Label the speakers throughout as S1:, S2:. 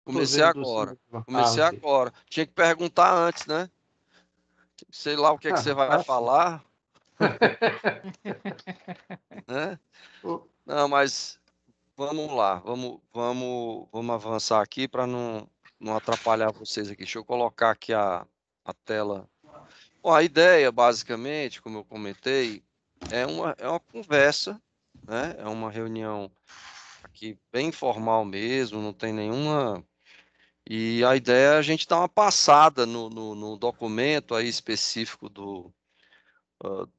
S1: Tô
S2: Comecei
S1: vendo sim.
S2: agora. Comecei
S1: Ok.
S2: agora. Tinha que perguntar antes, né? Sei lá o que é que você vai
S1: Passa.
S2: falar, né? Não, mas vamos lá. Vamos avançar aqui para não atrapalhar vocês aqui. Deixa eu colocar aqui a tela. Bom, a ideia, basicamente, como eu comentei, é uma conversa, né? É uma reunião aqui bem informal mesmo, não tem nenhuma. E a ideia é a gente dar uma passada no documento aí específico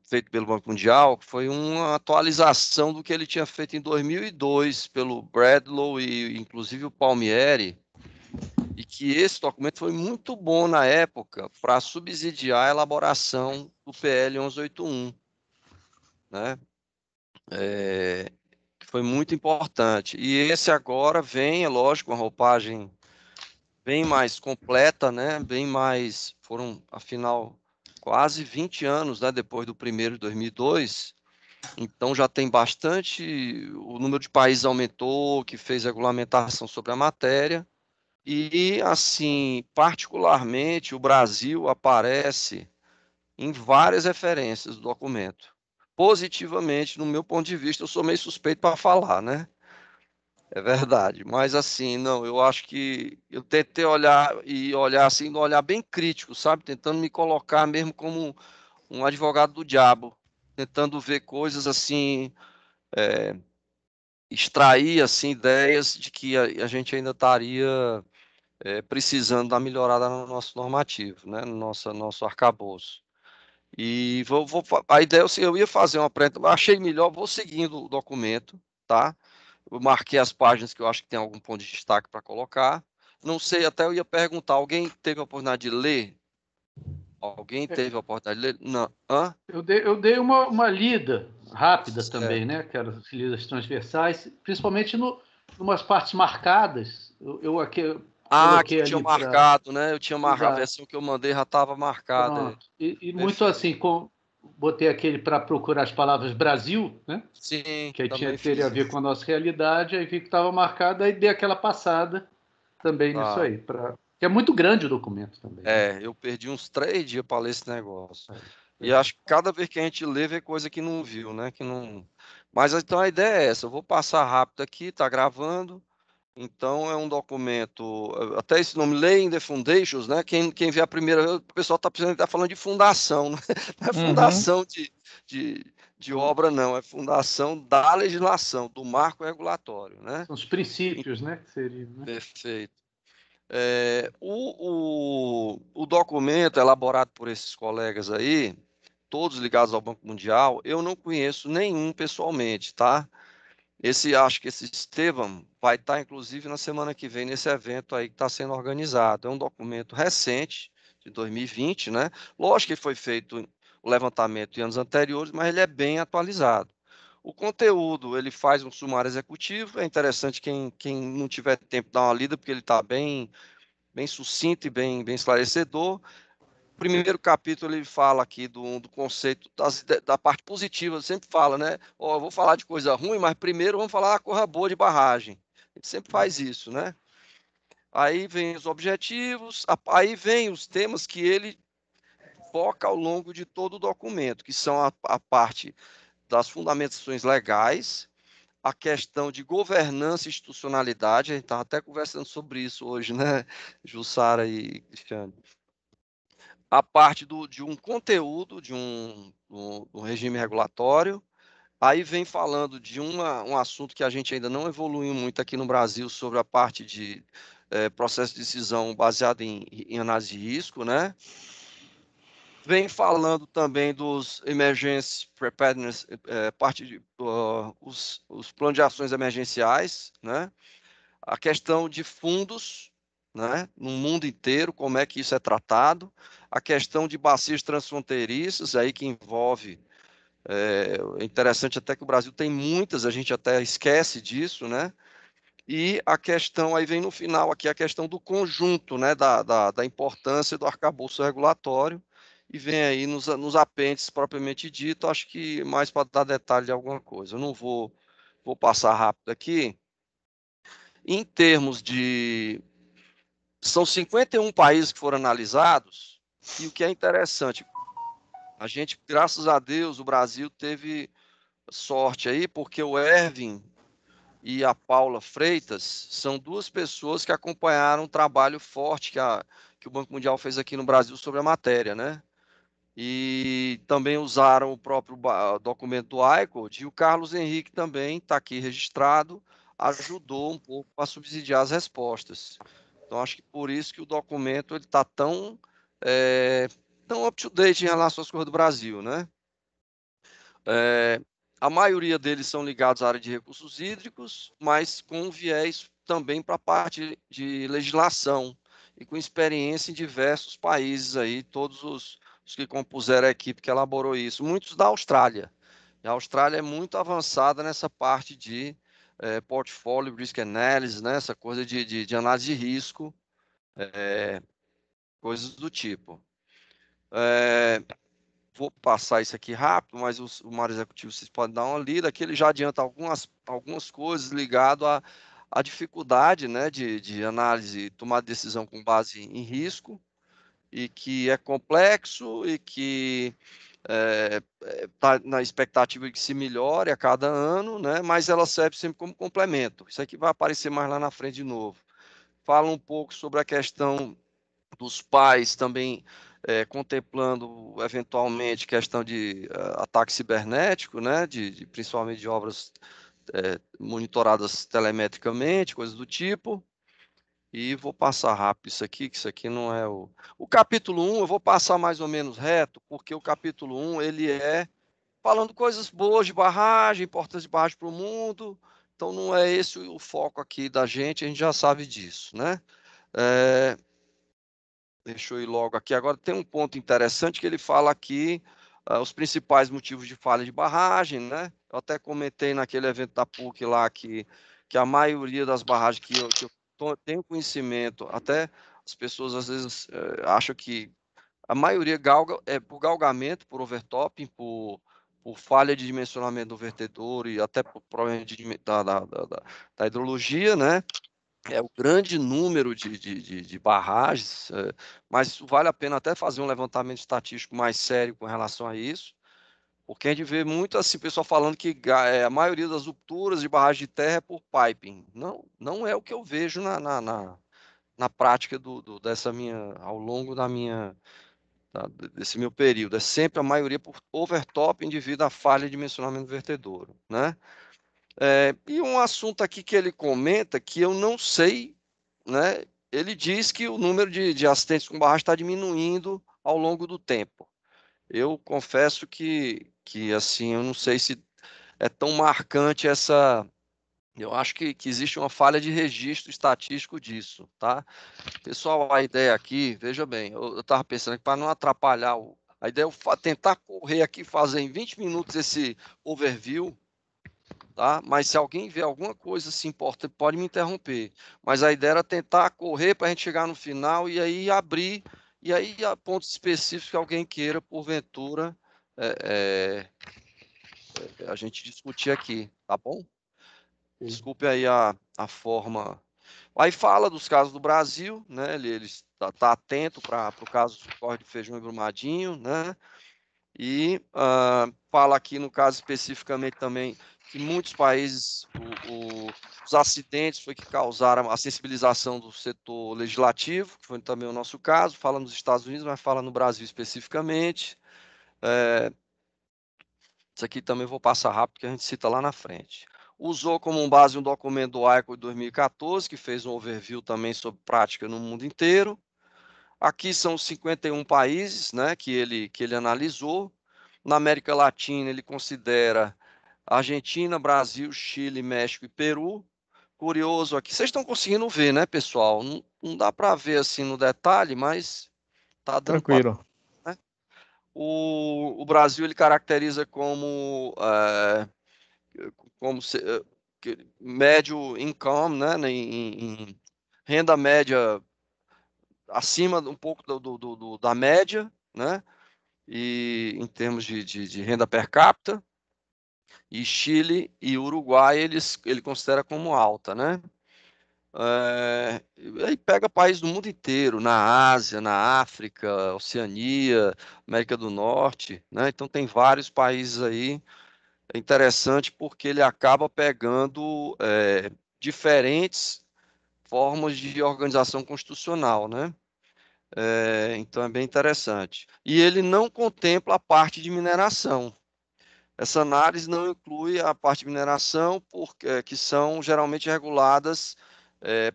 S2: feito pelo Banco Mundial, que foi uma atualização do que ele tinha feito em 2002 pelo Bradlow e inclusive o Palmieri, e que esse documento foi muito bom na época para subsidiar a elaboração do PL 1181, né? Que foi muito importante. E esse agora vem, é lógico, uma roupagem bem mais completa, né? Bem mais, foram, afinal, quase 20 anos, né? Depois do primeiro de 2002. Então já tem bastante, o número de países aumentou, que fez regulamentação sobre a matéria. E, assim, particularmente, o Brasil aparece em várias referências do documento. Positivamente, no meu ponto de vista, eu sou meio suspeito para falar, né? É verdade, mas assim, não, eu acho que eu tentei olhar e olhar assim, um olhar bem crítico, sabe? Tentando me colocar mesmo como um advogado do diabo, tentando ver coisas assim, extrair assim ideias de que a gente ainda estaria precisando dar melhorada no nosso normativo, né? No nosso arcabouço. E a ideia é assim, eu ia fazer uma apresentação, achei melhor, vou seguindo o documento, tá? Eu marquei as páginas que eu acho que tem algum ponto de destaque para colocar. Não sei, até eu ia perguntar, alguém teve a oportunidade de ler? Alguém teve a oportunidade de ler? Não. Hã?
S1: Eu dei uma lida rápida também,
S2: Certo.
S1: né? Aquelas lidas transversais, principalmente no, umas partes marcadas. Eu aqui
S2: Ah, que
S1: coloquei
S2: eu tinha
S1: ali para
S2: marcado, né? Eu tinha marcado, a
S1: usar.
S2: versão que eu mandei já estava marcada.
S1: Pronto. E muito
S2: Perfeito.
S1: assim, botei aquele para procurar as palavras Brasil, né?
S2: Sim,
S1: Que aí
S2: também
S1: teria a
S2: fiz
S1: ver
S2: isso.
S1: com a nossa realidade, aí vi que estava marcado, aí dei aquela passada também nisso
S2: Tá.
S1: aí. Que é muito grande o documento também, né?
S2: Eu perdi uns 3 dias para ler esse negócio. E
S1: É.
S2: acho que cada vez que a gente lê, vê coisa que não viu, né? Que não. Mas então a ideia é essa. Eu vou passar rápido aqui, tá gravando. Então é um documento, até esse nome, Lay in the Foundations, né? Quem vê a primeira vez, o pessoal está precisando estar falando de fundação, né? Não é
S1: Uhum.
S2: fundação de, de obra, não, é fundação da legislação, do marco regulatório, né?
S1: São os princípios, né? Que seriam, né?
S2: Perfeito. O documento elaborado por esses colegas aí, todos ligados ao Banco Mundial, eu não conheço nenhum pessoalmente, tá? Acho que esse Estevam vai estar, inclusive, na semana que vem, nesse evento aí que está sendo organizado. É um documento recente, de 2020, né? Lógico que foi feito o levantamento em anos anteriores, mas ele é bem atualizado. O conteúdo, ele faz um sumário executivo, é interessante quem não tiver tempo dar uma lida, porque ele está bem sucinto e bem esclarecedor. O primeiro capítulo ele fala aqui do conceito da parte positiva, sempre fala, né? Ó, eu vou falar de coisa ruim, mas primeiro vamos falar da coisa boa de barragem. Ele sempre faz isso, né? Aí vem os objetivos, aí vem os temas que ele foca ao longo de todo o documento, que são a parte das fundamentações legais, a questão de governança e institucionalidade, a gente estava até conversando sobre isso hoje, né, Jussara e Cristiane? A parte de um conteúdo, de um regime regulatório. Aí vem falando de um assunto que a gente ainda não evoluiu muito aqui no Brasil sobre a parte de processo de decisão baseado em análise de risco, né? Vem falando também dos emergency preparedness, parte de os planos de ações emergenciais, né? A questão de fundos, né? No mundo inteiro, como é que isso é tratado? A questão de bacias transfronteiriças, aí que envolve é interessante até que o Brasil tem muitas, a gente até esquece disso, né? E a questão, aí vem no final aqui a questão do conjunto, né? Da importância do arcabouço regulatório, e vem aí nos apêndices propriamente dito, acho que mais para dar detalhe de alguma coisa. Eu não vou passar rápido aqui. Em termos São 51 países que foram analisados, e o que é interessante, a gente, graças a Deus, o Brasil teve sorte aí, porque o Ervin e a Paula Freitas são duas pessoas que acompanharam um trabalho forte que o Banco Mundial fez aqui no Brasil sobre a matéria, né? E também usaram o próprio documento do ICOD, e o Carlos Henrique também está aqui registrado, ajudou um pouco a subsidiar as respostas. Então, acho que por isso que o documento está tão up-to-date em relação às coisas do Brasil, né? A maioria deles são ligados à área de recursos hídricos, mas com viés também para a parte de legislação e com experiência em diversos países aí, todos os que compuseram a equipe que elaborou isso, muitos da Austrália. E a Austrália é muito avançada nessa parte de portfólio risk analysis, né? Essa coisa de análise de risco, coisas do tipo. Vou passar isso aqui rápido, mas o Mário Executivo vocês podem dar uma lida, aqui ele já adianta algumas coisas ligado à dificuldade, né, de análise, tomar decisão com base em risco, e que é complexo e que está na expectativa de que se melhore a cada ano, né, mas ela serve sempre como complemento. Isso aqui vai aparecer mais lá na frente de novo. Fala um pouco sobre a questão dos pais também contemplando eventualmente questão de ataque cibernético, né, principalmente de obras monitoradas telemetricamente, coisas do tipo. E vou passar rápido isso aqui, que isso aqui não é o capítulo 1, eu vou passar mais ou menos reto, porque o capítulo 1 ele é falando coisas boas de barragem, importância de barragem para o mundo, então não é esse o foco aqui da gente, a gente já sabe disso, né? Deixa eu ir logo aqui. Agora tem um ponto interessante que ele fala aqui, os principais motivos de falha de barragem, né? Eu até comentei naquele evento da PUC lá que a maioria das barragens que eu tenho conhecimento, até as pessoas às vezes acham que a maioria galga é por galgamento, por overtopping, por falha de dimensionamento do vertedor e até por problema da hidrologia, né? É o grande número de barragens, mas vale a pena até fazer um levantamento estatístico mais sério com relação a isso, porque a gente vê muito assim, pessoal falando que a maioria das rupturas de barragem de terra é por piping. Não, não é o que eu vejo na prática dessa minha, ao longo desse meu período. É sempre a maioria por overtopping devido à falha de dimensionamento do vertedouro, né? E um assunto aqui que ele comenta que eu não sei, né? Ele diz que o número de acidentes com barragem está diminuindo ao longo do tempo. Eu confesso que assim, eu não sei se é tão marcante essa. Eu acho que existe uma falha de registro estatístico disso, tá? Pessoal, a ideia aqui, veja bem, eu estava pensando que para não atrapalhar, a ideia é tentar correr aqui, fazer em 20 minutos esse overview, tá? Mas se alguém vê alguma coisa assim importante, pode me interromper. Mas a ideia era tentar correr para a gente chegar no final e aí abrir, e aí a pontos específicos que alguém queira, porventura, a gente discutir aqui, tá bom? Desculpe aí a forma. Aí fala dos casos do Brasil, né? Ele está atento para o caso do Córrego do Feijão e Brumadinho, né? E fala aqui no caso especificamente também que muitos países os acidentes foi que causaram a sensibilização do setor legislativo, que foi também o nosso caso, fala nos Estados Unidos, mas fala no Brasil especificamente. Isso aqui também vou passar rápido, que a gente cita lá na frente. Usou como base um documento do ICO de 2014, que fez um overview também sobre prática no mundo inteiro. Aqui são 51 países, né, que ele analisou. Na América Latina, ele considera Argentina, Brasil, Chile, México e Peru. Curioso aqui, vocês estão conseguindo ver, né, pessoal? Não dá para ver assim no detalhe, mas tá dando para.
S3: Tranquilo.
S2: Né? O Brasil ele caracteriza médio income, né, em renda média acima um pouco da média, né? E em termos de renda per capita, e Chile e Uruguai ele considera como alta, né? E aí pega países do mundo inteiro, na Ásia, na África, Oceania, América do Norte, né? Então tem vários países aí. É interessante porque ele acaba pegando diferentes formas de organização constitucional, né? Então é bem interessante. E ele não contempla a parte de mineração. Essa análise não inclui a parte de mineração, que são geralmente reguladas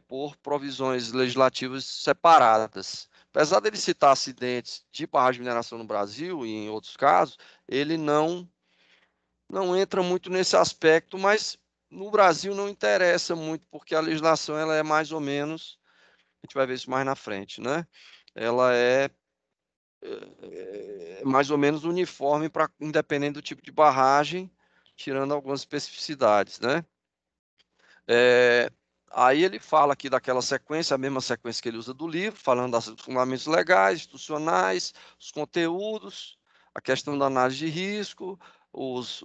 S2: por provisões legislativas separadas. Apesar dele citar acidentes de barragem de mineração no Brasil e em outros casos, ele não entra muito nesse aspecto, mas no Brasil não interessa muito, porque a legislação ela é mais ou menos, a gente vai ver isso mais na frente, né? Ela é mais ou menos uniforme para independente do tipo de barragem, tirando algumas especificidades, né? É, Aí ele fala aqui daquela sequência, a mesma sequência que ele usa do livro, falando dos fundamentos legais, institucionais, os conteúdos, a questão da análise de risco, os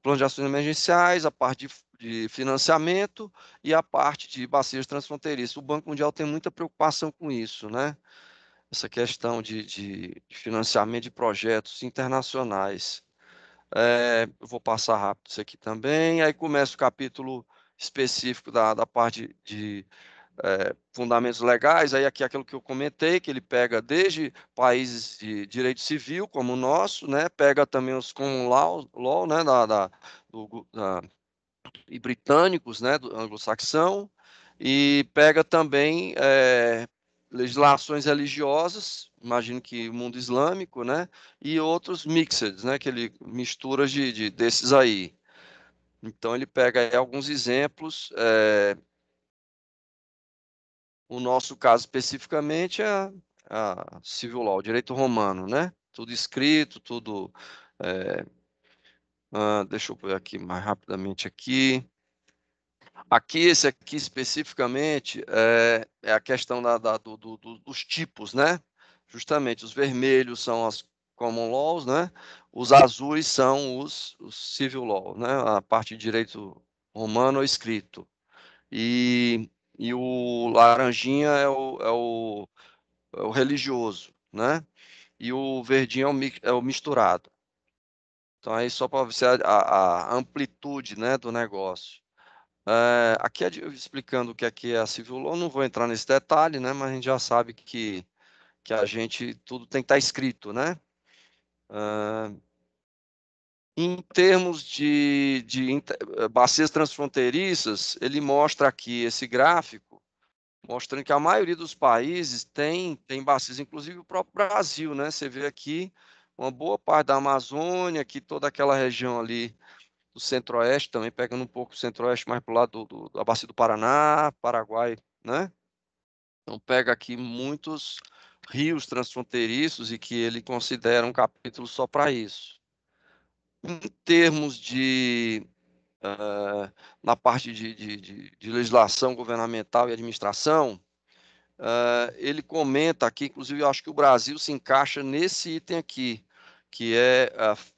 S2: planos de ações emergenciais, a parte de financiamento e a parte de bacias transfronteiriças. O Banco Mundial tem muita preocupação com isso, né? Essa questão de financiamento de projetos internacionais. Eu vou passar rápido isso aqui também. Aí começa o capítulo específico da parte de fundamentos legais. Aí aqui é aquilo que eu comentei, que ele pega desde países de direito civil, como o nosso, né? Pega também os common law, né? E britânicos, né? Do anglo-saxão, e pega também legislações religiosas, imagino que o mundo islâmico, né? E outros mixed, né? Que ele mistura desses aí. Então ele pega aí alguns exemplos. O nosso caso especificamente é a civil law, o direito romano, né? Tudo escrito, tudo. é, Deixa eu ver aqui mais rapidamente aqui. Aqui, esse aqui especificamente é a questão dos tipos, né? Justamente, os vermelhos são as common laws, né? Os azuis são os civil law, né? A parte de direito romano escrito. E o laranjinha é o religioso, né? E o verdinho é o misturado. Então, aí só para você a amplitude, né, do negócio. Aqui explicando o que é a civil law, não vou entrar nesse detalhe, né? Mas a gente já sabe que a gente tudo tem que estar escrito, né? Em termos de bacias transfronteiriças, ele mostra aqui esse gráfico, mostrando que a maioria dos países tem bacias, inclusive o próprio Brasil, né? Você vê aqui uma boa parte da Amazônia, aqui toda aquela região ali do Centro-Oeste, também pegando um pouco o Centro-Oeste mais para o lado da bacia do Paraná, Paraguai, né? Então pega aqui muitos rios transfronteiriços e que ele considera um capítulo só para isso. Em termos na parte de legislação governamental e administração, ele comenta aqui, inclusive eu acho que o Brasil se encaixa nesse item aqui, que é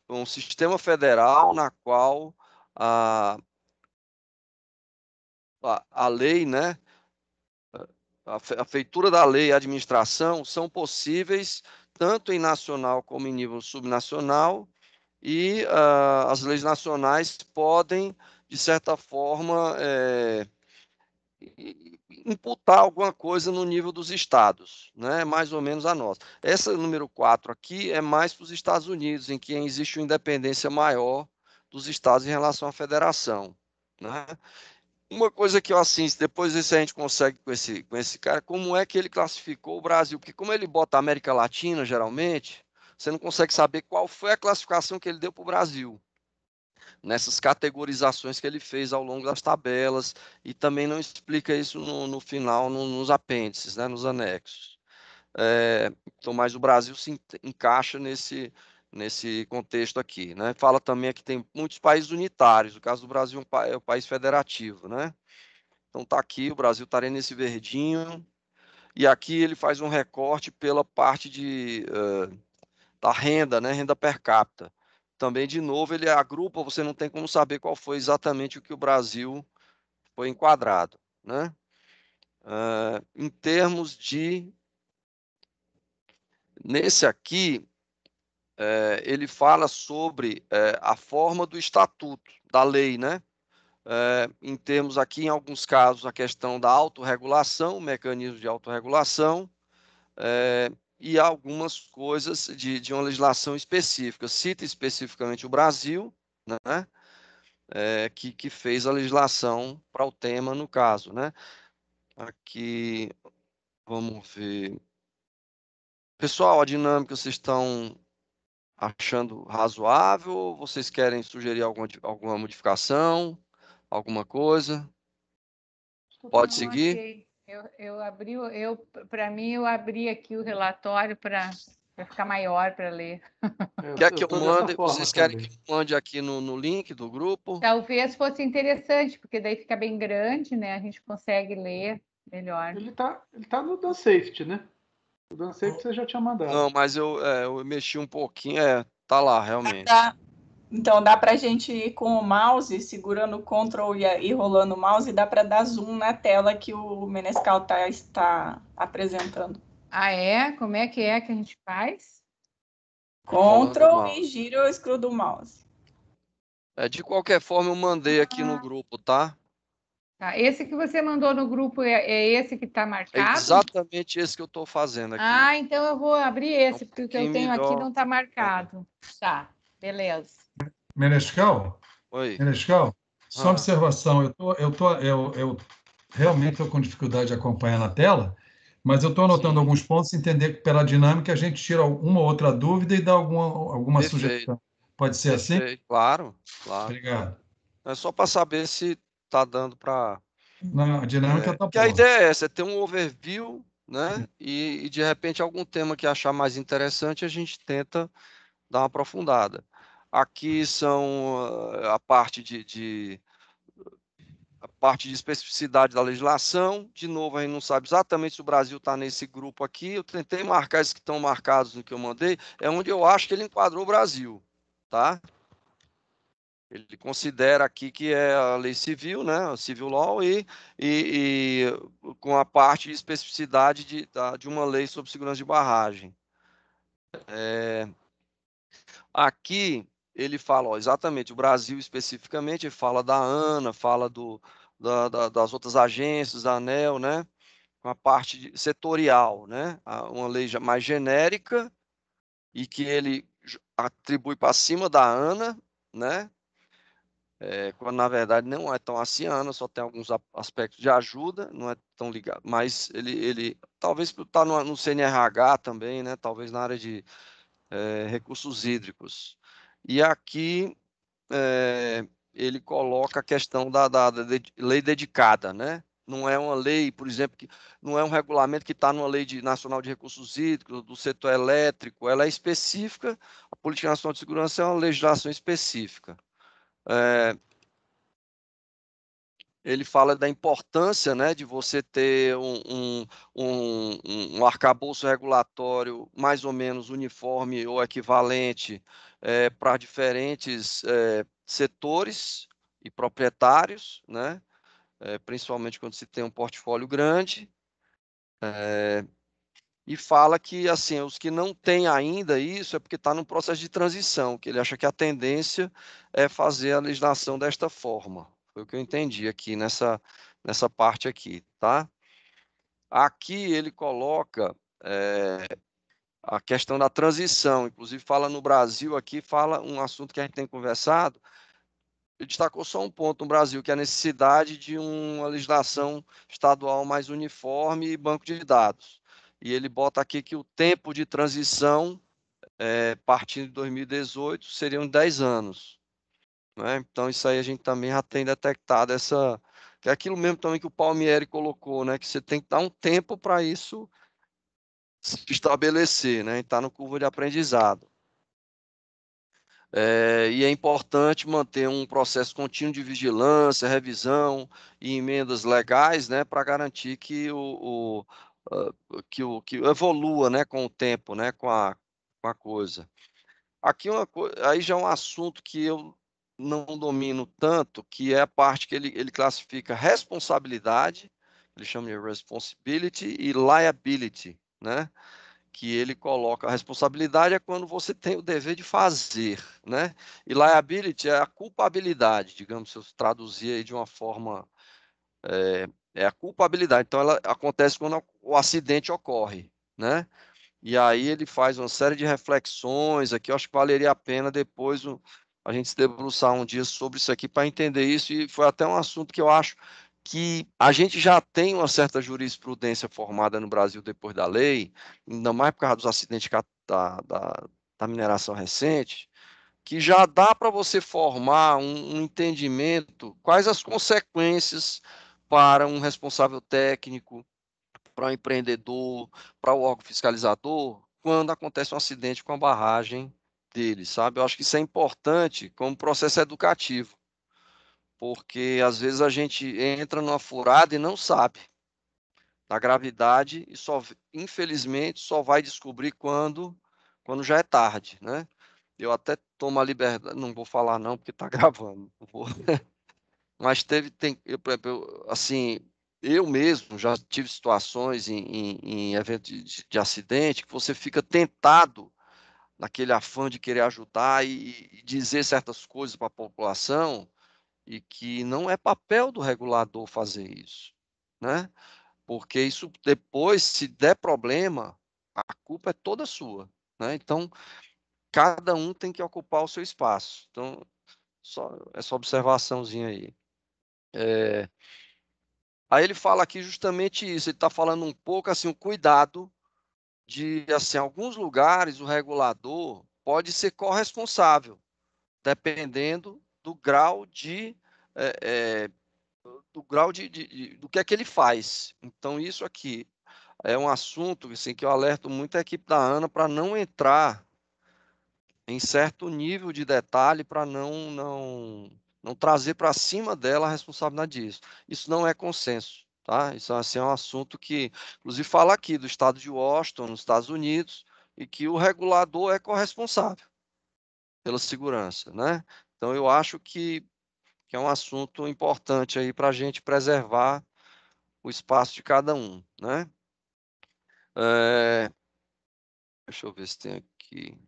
S2: um sistema federal na qual a lei, né, a feitura da lei e a administração são possíveis tanto em nacional como em nível subnacional, e as leis nacionais podem, de certa forma, imputar alguma coisa no nível dos estados, né? Mais ou menos a nossa. Essa número 4 aqui é mais para os Estados Unidos, em que existe uma independência maior dos estados em relação à federação, né? Uma coisa que eu assim, depois desse a gente consegue com esse cara, como é que ele classificou o Brasil? Porque como ele bota a América Latina, geralmente, você não consegue saber qual foi a classificação que ele deu para o Brasil, nessas categorizações que ele fez ao longo das tabelas, e também não explica isso no final, nos apêndices, né, nos anexos. Então, mas o Brasil se encaixa nesse contexto aqui, né? Fala também que tem muitos países unitários, o caso do Brasil é um país federativo, né? Então tá aqui, o Brasil estaria nesse verdinho, e aqui ele faz um recorte pela parte da renda, né? Renda per capita. Também, de novo, ele agrupa, você não tem como saber qual foi exatamente o que o Brasil foi enquadrado, né? em termos de... Nesse aqui, ele fala sobre a forma do estatuto, da lei, né? Em termos aqui, em alguns casos, a questão da autorregulação, mecanismo de autorregulação, e algumas coisas de uma legislação específica. Cita especificamente o Brasil, né? Que fez a legislação para o tema, no caso, né? Aqui, vamos ver. Pessoal, a dinâmica vocês estão achando razoável? Ou vocês querem sugerir alguma modificação, alguma coisa? Pode
S3: Não,
S2: seguir?
S3: ok. Para mim, eu abri aqui o relatório para ficar maior para ler.
S2: Quer
S1: Eu
S2: que eu
S1: estou dessa
S2: mande?
S1: forma
S2: Vocês querem
S1: também.
S2: que eu mande aqui no link do grupo?
S3: Talvez fosse interessante, porque daí fica bem grande, né? A gente consegue ler melhor.
S1: Ele tá no Dan Safety, né? O Dan Safety você já tinha mandado.
S2: Não, mas eu mexi um pouquinho, tá lá, realmente.
S4: Então, dá para a gente ir com o mouse, segurando o Ctrl e rolando o mouse, e dá para dar zoom na tela que o Menescal está apresentando.
S3: Ah, é? Como é que a gente faz?
S4: Ctrl e giro ou excluo o mouse.
S2: De qualquer forma, eu mandei aqui no grupo, tá?
S3: Tá. Esse que você mandou no grupo é esse que está
S2: É
S3: marcado?
S2: exatamente esse que eu estou fazendo aqui.
S3: Ah, então eu vou abrir esse, porque o que eu tenho
S2: melhor.
S3: aqui não está marcado. Tá, beleza.
S5: Menescal?
S2: Oi.
S5: Menescal, só observação. Eu realmente estou com dificuldade de acompanhar na tela, mas eu estou anotando alguns pontos e entender que pela dinâmica a gente tira uma ou outra dúvida e dá alguma sugestão. Pode ser assim?
S2: Claro.
S5: Obrigado.
S2: É só para saber se está dando para...
S5: A dinâmica está boa.
S2: Porque a ideia é essa, é ter um overview, né? E de repente algum tema que achar mais interessante, a gente tenta dar uma aprofundada. Aqui são a parte de especificidade da legislação. De novo, a gente não sabe exatamente se o Brasil está nesse grupo aqui. Eu tentei marcar esses que estão marcados no que eu mandei, é onde eu acho que ele enquadrou o Brasil, tá? Ele considera aqui que é a lei civil, né, a civil law, e com a parte de especificidade de uma lei sobre segurança de barragem. Aqui ele fala, exatamente, o Brasil especificamente, ele fala da ANA, fala das outras agências, da ANEEL, né, com a parte setorial, né, uma lei mais genérica e que ele atribui para cima da ANA, né, quando na verdade não é tão assim, a ANA só tem alguns aspectos de ajuda, não é tão ligado, mas ele talvez por estar no CNRH também, né, talvez na área de recursos hídricos. E aqui ele coloca a questão da lei dedicada, né? Não é uma lei, por exemplo, que não é um regulamento que está numa lei nacional de recursos hídricos, do setor elétrico, ela é específica, a Política Nacional de Segurança é uma legislação específica. Ele fala da importância, né, de você ter um arcabouço regulatório mais ou menos uniforme ou equivalente para diferentes setores e proprietários, né, principalmente quando se tem um portfólio grande, e fala que assim, os que não têm ainda isso é porque está no processo de transição, que ele acha que a tendência é fazer a legislação desta forma. Foi o que eu entendi aqui nessa parte aqui, tá? Aqui ele coloca a questão da transição, inclusive fala no Brasil aqui, fala um assunto que a gente tem conversado, ele destacou só um ponto no Brasil, que é a necessidade de uma legislação estadual mais uniforme e banco de dados. E ele bota aqui que o tempo de transição, partindo de 2018, seriam 10 anos. Né? Então, isso aí a gente também já tem detectado que é aquilo mesmo também que o Palmieri colocou, né? Que você tem que dar um tempo para isso se estabelecer, né? Está no curva de aprendizado. E é importante manter um processo contínuo de vigilância, revisão e emendas legais, né, para garantir que que evolua, né, com o tempo, né, com a coisa. Aqui aí já é um assunto que eu não domino tanto, que é a parte que ele classifica responsabilidade, ele chama de responsibility e liability, né? Que ele coloca, a responsabilidade é quando você tem o dever de fazer, né? E liability é a culpabilidade, digamos, se eu traduzir aí de uma forma, é a culpabilidade. Então, ela acontece quando o acidente ocorre, né? E aí ele faz uma série de reflexões aqui, eu acho que valeria a pena depois a gente se debruçar um dia sobre isso aqui para entender isso, e foi até um assunto que eu acho que a gente já tem uma certa jurisprudência formada no Brasil depois da lei, ainda mais por causa dos acidentes da mineração recente, que já dá para você formar um entendimento quais as consequências para um responsável técnico, para o empreendedor, para o órgão fiscalizador, quando acontece um acidente com a barragem dele, sabe? Eu acho que isso é importante como processo educativo, porque às vezes a gente entra numa furada e não sabe da gravidade e infelizmente, só vai descobrir quando já é tarde, né? Eu até tomo a liberdade, não vou falar não, porque está gravando, mas assim, eu mesmo já tive situações em eventos de acidente que você fica tentado naquele afã de querer ajudar e dizer certas coisas para a população, e que não é papel do regulador fazer isso, né? Porque isso depois, se der problema, a culpa é toda sua, né? Então, cada um tem que ocupar o seu espaço. Então, essa observaçãozinha aí. Aí ele fala aqui justamente isso, ele está falando um pouco assim, o cuidado de, assim, alguns lugares o regulador pode ser corresponsável, dependendo do grau do que é que ele faz. Então, isso aqui é um assunto assim, que eu alerto muito a equipe da ANA para não entrar em certo nível de detalhe, para não trazer para cima dela a responsabilidade disso. Isso não é consenso, tá? Isso assim, é um assunto que, inclusive, fala aqui do estado de Washington, nos Estados Unidos, e que o regulador é corresponsável pela segurança, né? Então, eu acho que é um assunto importante aí para a gente preservar o espaço de cada um, né? Deixa eu ver se tem aqui.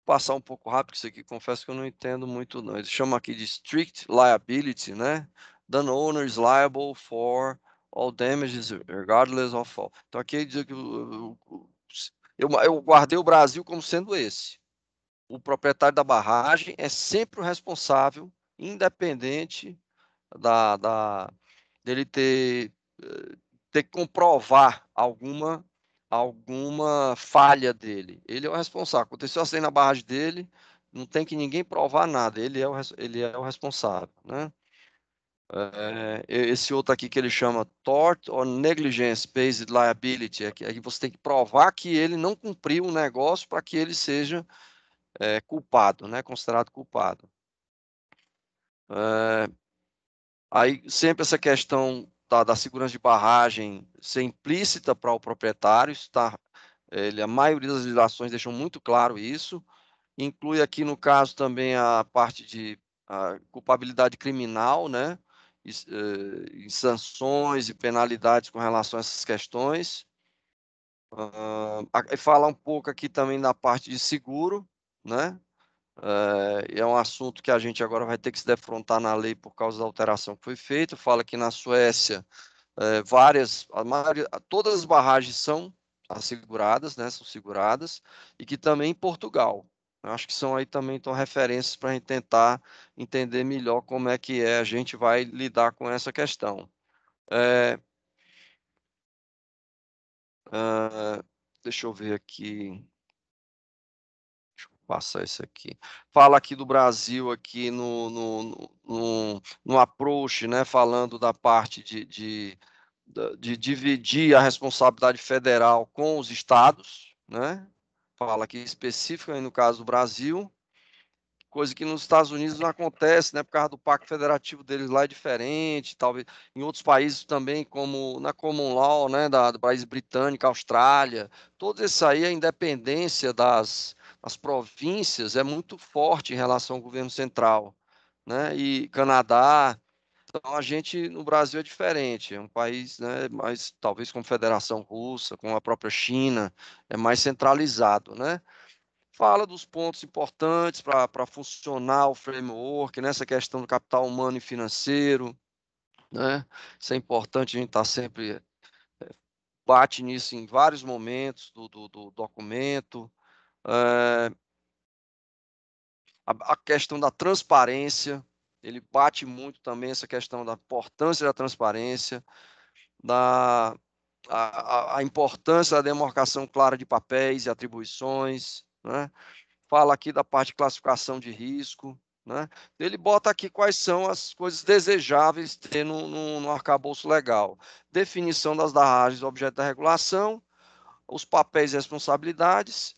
S2: Passar um pouco rápido isso aqui, confesso que eu não entendo muito não. Eles chamam aqui de strict liability, né? The owner is liable for all damages regardless of all. Então aqui ele diz que eu guardei o Brasil como sendo esse. O proprietário da barragem é sempre o responsável, independente dele ter que comprovar alguma falha dele. Ele é o responsável. Aconteceu assim na barragem dele, não tem que ninguém provar nada. Ele é o responsável, né? Esse outro aqui que ele chama tort or negligence based liability, aqui você tem que provar que ele não cumpriu o negócio para que ele seja culpado, né? Considerado culpado. Aí sempre essa questão da segurança de barragem ser implícita para o proprietário, está, a maioria das legislações deixam muito claro isso, inclui aqui no caso também a parte de culpabilidade criminal, né? E sanções e penalidades com relação a essas questões. Fala um pouco aqui também da parte de seguro, né? É um assunto que a gente agora vai ter que se defrontar na lei por causa da alteração que foi feita. Fala que na Suécia, todas as barragens são asseguradas, né? São seguradas, e que também em Portugal. Eu acho que são aí também então referências para a gente tentar entender melhor como é que a gente vai lidar com essa questão. Deixa eu ver aqui. Passar isso aqui. Fala aqui do Brasil, aqui no approach, né? Falando da parte de dividir a responsabilidade federal com os estados, né? Fala aqui específico aí no caso do Brasil, coisa que nos Estados Unidos não acontece, né? Por causa do pacto federativo deles lá é diferente, talvez em outros países também, como na Common Law, né? Do país britânico, Austrália, todos esses aí, a independência das províncias é muito forte em relação ao governo central, né? E Canadá, Então, a gente, no Brasil, é diferente, é um país, né, mais, talvez como Federação Russa, com a própria China, é mais centralizado, né? Fala dos pontos importantes para funcionar o framework, nessa questão do capital humano e financeiro, né? Isso é importante, a gente está sempre, bate nisso em vários momentos do documento. A questão da transparência, ele bate muito também essa questão da importância da transparência, a importância da demarcação clara de papéis e atribuições, né? Fala aqui da parte de classificação de risco, né? Ele bota aqui quais são as coisas desejáveis ter no arcabouço legal. Definição das barragens objeto da regulação, os papéis e responsabilidades,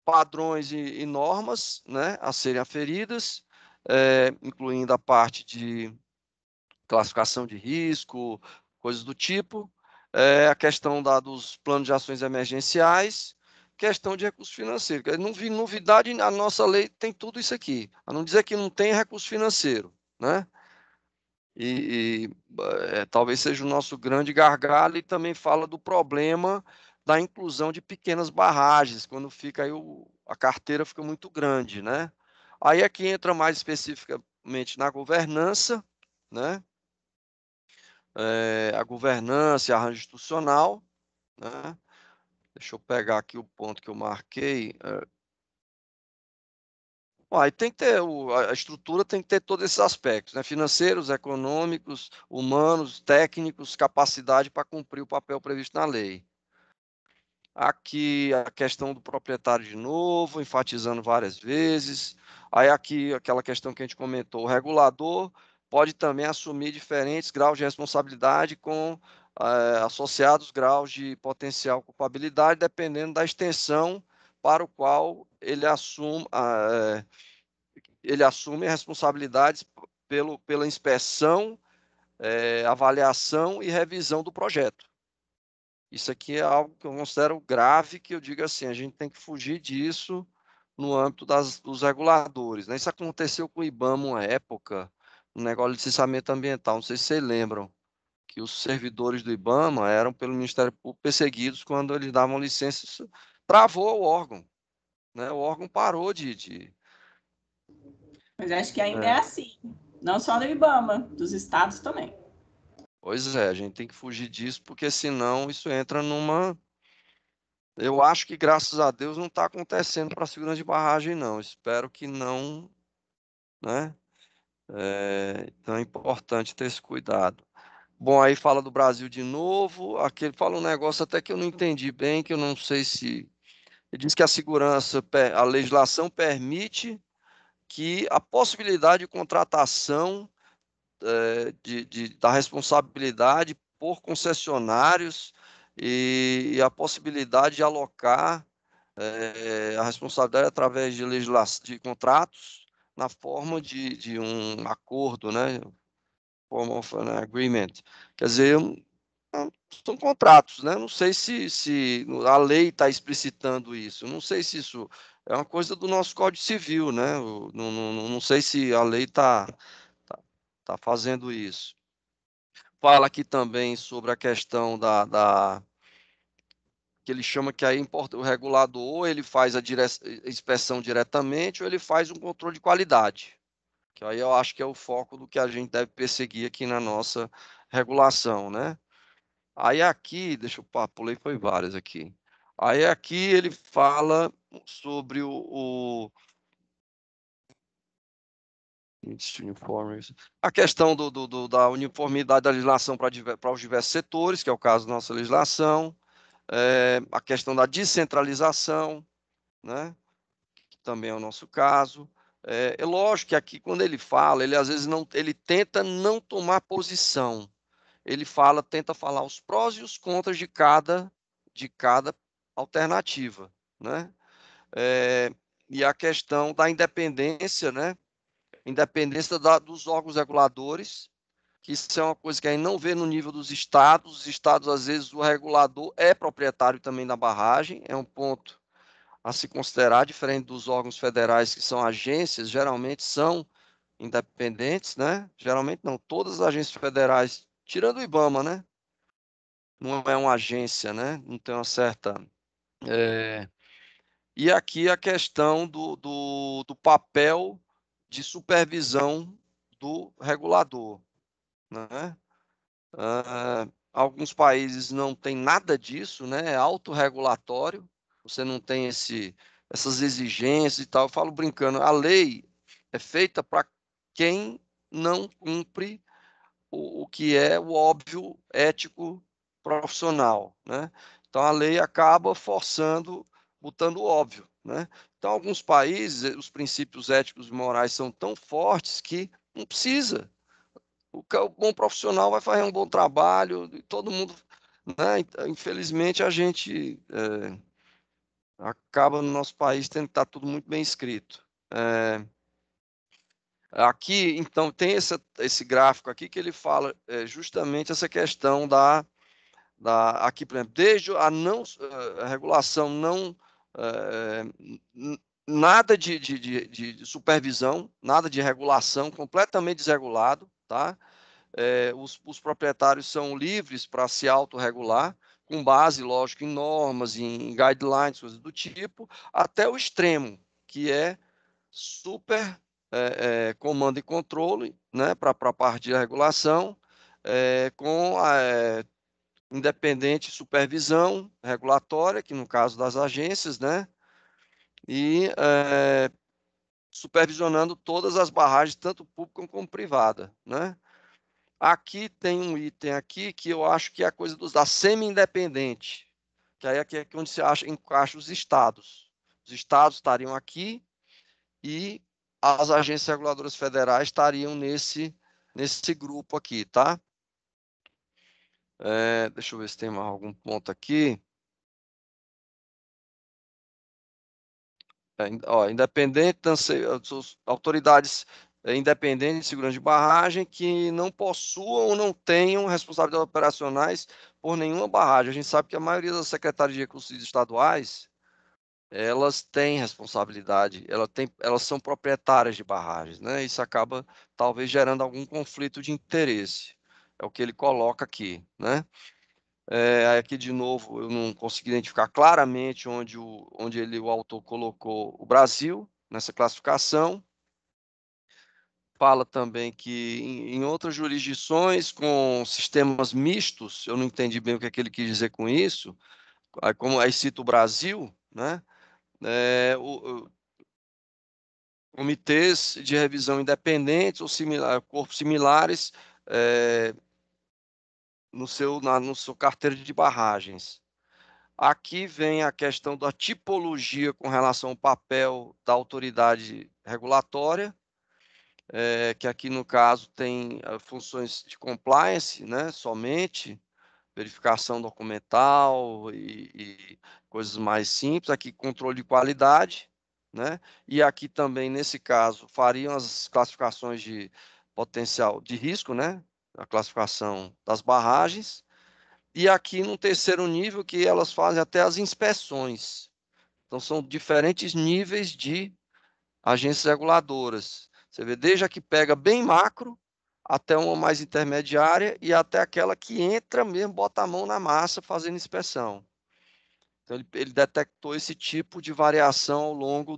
S2: padrões e normas, né, a serem aferidas, incluindo a parte de classificação de risco, coisas do tipo, a questão dos planos de ações emergenciais, questão de recurso financeiro. Não vi novidade, a nossa lei tem tudo isso aqui, a não dizer que não tem recurso financeiro, né? Talvez seja o nosso grande gargalo, e também fala do problema da inclusão de pequenas barragens, quando fica aí a carteira fica muito grande, né? Aí aqui entra mais especificamente na governança, né? A governança e arranjo institucional, né? Deixa eu pegar aqui o ponto que eu marquei. Aí tem que ter, a estrutura tem que ter todos esses aspectos, né? Financeiros, econômicos, humanos, técnicos, capacidade para cumprir o papel previsto na lei. Aqui a questão do proprietário de novo, enfatizando várias vezes. Aí aqui aquela questão que a gente comentou, o regulador pode também assumir diferentes graus de responsabilidade com associados graus de potencial culpabilidade, dependendo da extensão para o qual ele assume responsabilidades pela inspeção, avaliação e revisão do projeto. Isso aqui é algo que eu considero grave, que eu digo assim, a gente tem que fugir disso no âmbito dos reguladores, né? Isso aconteceu com o IBAMA uma época, no negócio de licenciamento ambiental, não sei se vocês lembram, que os servidores do IBAMA eram pelo Ministério Público perseguidos quando eles davam licença, isso travou o órgão, né? O órgão parou de
S4: Mas acho que ainda é assim, não só do IBAMA, dos estados também.
S2: Pois é, a gente tem que fugir disso, porque senão isso entra numa... Eu acho que, graças a Deus, não está acontecendo para a segurança de barragem, não. Espero que não, né? Então é importante ter esse cuidado. Bom, aí fala do Brasil de novo. Aqui ele fala um negócio até que eu não entendi bem, que eu não sei se... Ele diz que a legislação permite que a possibilidade de contratação da responsabilidade por concessionários e a possibilidade de alocar a responsabilidade através de contratos na forma de um acordo, né? Form of an agreement. Quer dizer, são contratos, né? Não sei se a lei está explicitando isso. Não sei se isso é uma coisa do nosso Código Civil, né? Não sei se a lei está fazendo isso. Fala aqui também sobre a questão que ele chama que aí o regulador ou ele faz a inspeção diretamente ou ele faz um controle de qualidade, que aí eu acho que é o foco do que a gente deve perseguir aqui na nossa regulação, né? Aí aqui, deixa eu pulei, foi várias aqui. Aí aqui ele fala sobre a questão da uniformidade da legislação para os diversos setores, que é o caso da nossa legislação, a questão da descentralização, né, que também é o nosso caso. É lógico que aqui, quando ele fala, ele às vezes não, ele tenta não tomar posição. Ele tenta falar os prós e os contras de cada alternativa, né? E a questão da independência, né? Independência dos órgãos reguladores, que isso é uma coisa que a gente não vê no nível dos estados. Os estados, às vezes, o regulador é proprietário também da barragem, é um ponto a se considerar, diferente dos órgãos federais, que são agências, geralmente são independentes, né? Geralmente não, todas as agências federais, tirando o IBAMA, né? Não é uma agência, né? Não tem uma certa... E aqui a questão do papel de supervisão do regulador, né? Alguns países não têm nada disso, né? É autorregulatório, você não tem essas exigências e tal. Eu falo brincando, a lei é feita para quem não cumpre o que é o óbvio ético profissional, né? Então a lei acaba forçando, botando o óbvio, né? Então alguns países, os princípios éticos e morais são tão fortes que não precisa. O bom profissional vai fazer um bom trabalho, e todo mundo, né? Infelizmente a gente acaba no nosso país tendo que estar tudo muito bem escrito. Aqui, então, tem esse gráfico aqui que ele fala justamente essa questão aqui, por exemplo, desde a regulação não, nada de supervisão, nada de regulação, completamente desregulado, tá? Os proprietários são livres para se autorregular, com base, lógico, em normas, em guidelines, coisas do tipo, até o extremo, que é super comando e controle, né, para a parte de regulação, com independente supervisão regulatória, que no caso das agências, né, e supervisionando todas as barragens, tanto pública como privada, né. Aqui tem um item aqui que eu acho que é a coisa da semi-independente, que aí aqui é onde se encaixa os estados. Os estados estariam aqui e as agências reguladoras federais estariam nesse grupo aqui, tá? Deixa eu ver se tem mais algum ponto aqui. Independente, autoridades independentes de segurança de barragem que não possuam ou não tenham responsabilidades operacionais por nenhuma barragem. A gente sabe que a maioria das secretarias de recursos estaduais, elas têm responsabilidade, elas são proprietárias de barragens, né? Isso acaba talvez gerando algum conflito de interesse. É o que ele coloca aqui, né? Aqui de novo eu não consegui identificar claramente onde o autor colocou o Brasil nessa classificação. Fala também que em outras jurisdições com sistemas mistos, eu não entendi bem o que é que ele quis dizer com isso. Aí cita o Brasil, né? Comitês de revisão independentes ou corpos similares no seu carteira de barragens. Aqui vem a questão da tipologia com relação ao papel da autoridade regulatória, que aqui no caso tem funções de compliance, né, somente, verificação documental e coisas mais simples, aqui controle de qualidade, né, e aqui também, nesse caso, fariam as classificações de potencial de risco, né, a classificação das barragens, e aqui no terceiro nível que elas fazem até as inspeções. Então são diferentes níveis de agências reguladoras. Você vê desde a que pega bem macro até uma mais intermediária e até aquela que entra mesmo, bota a mão na massa fazendo inspeção. Então ele detectou esse tipo de variação ao longo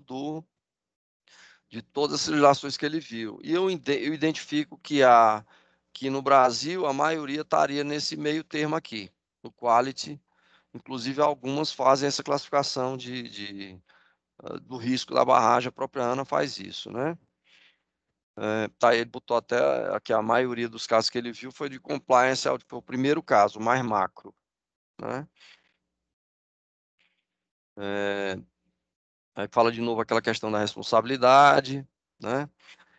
S2: de todas as legislações que ele viu. E eu identifico que no Brasil a maioria estaria nesse meio termo aqui, no quality. Inclusive, algumas fazem essa classificação do risco da barragem, a própria ANA faz isso, né? Ele botou até aqui a maioria dos casos que ele viu foi de compliance, foi o primeiro caso, o mais macro, né? Aí fala de novo aquela questão da responsabilidade, né?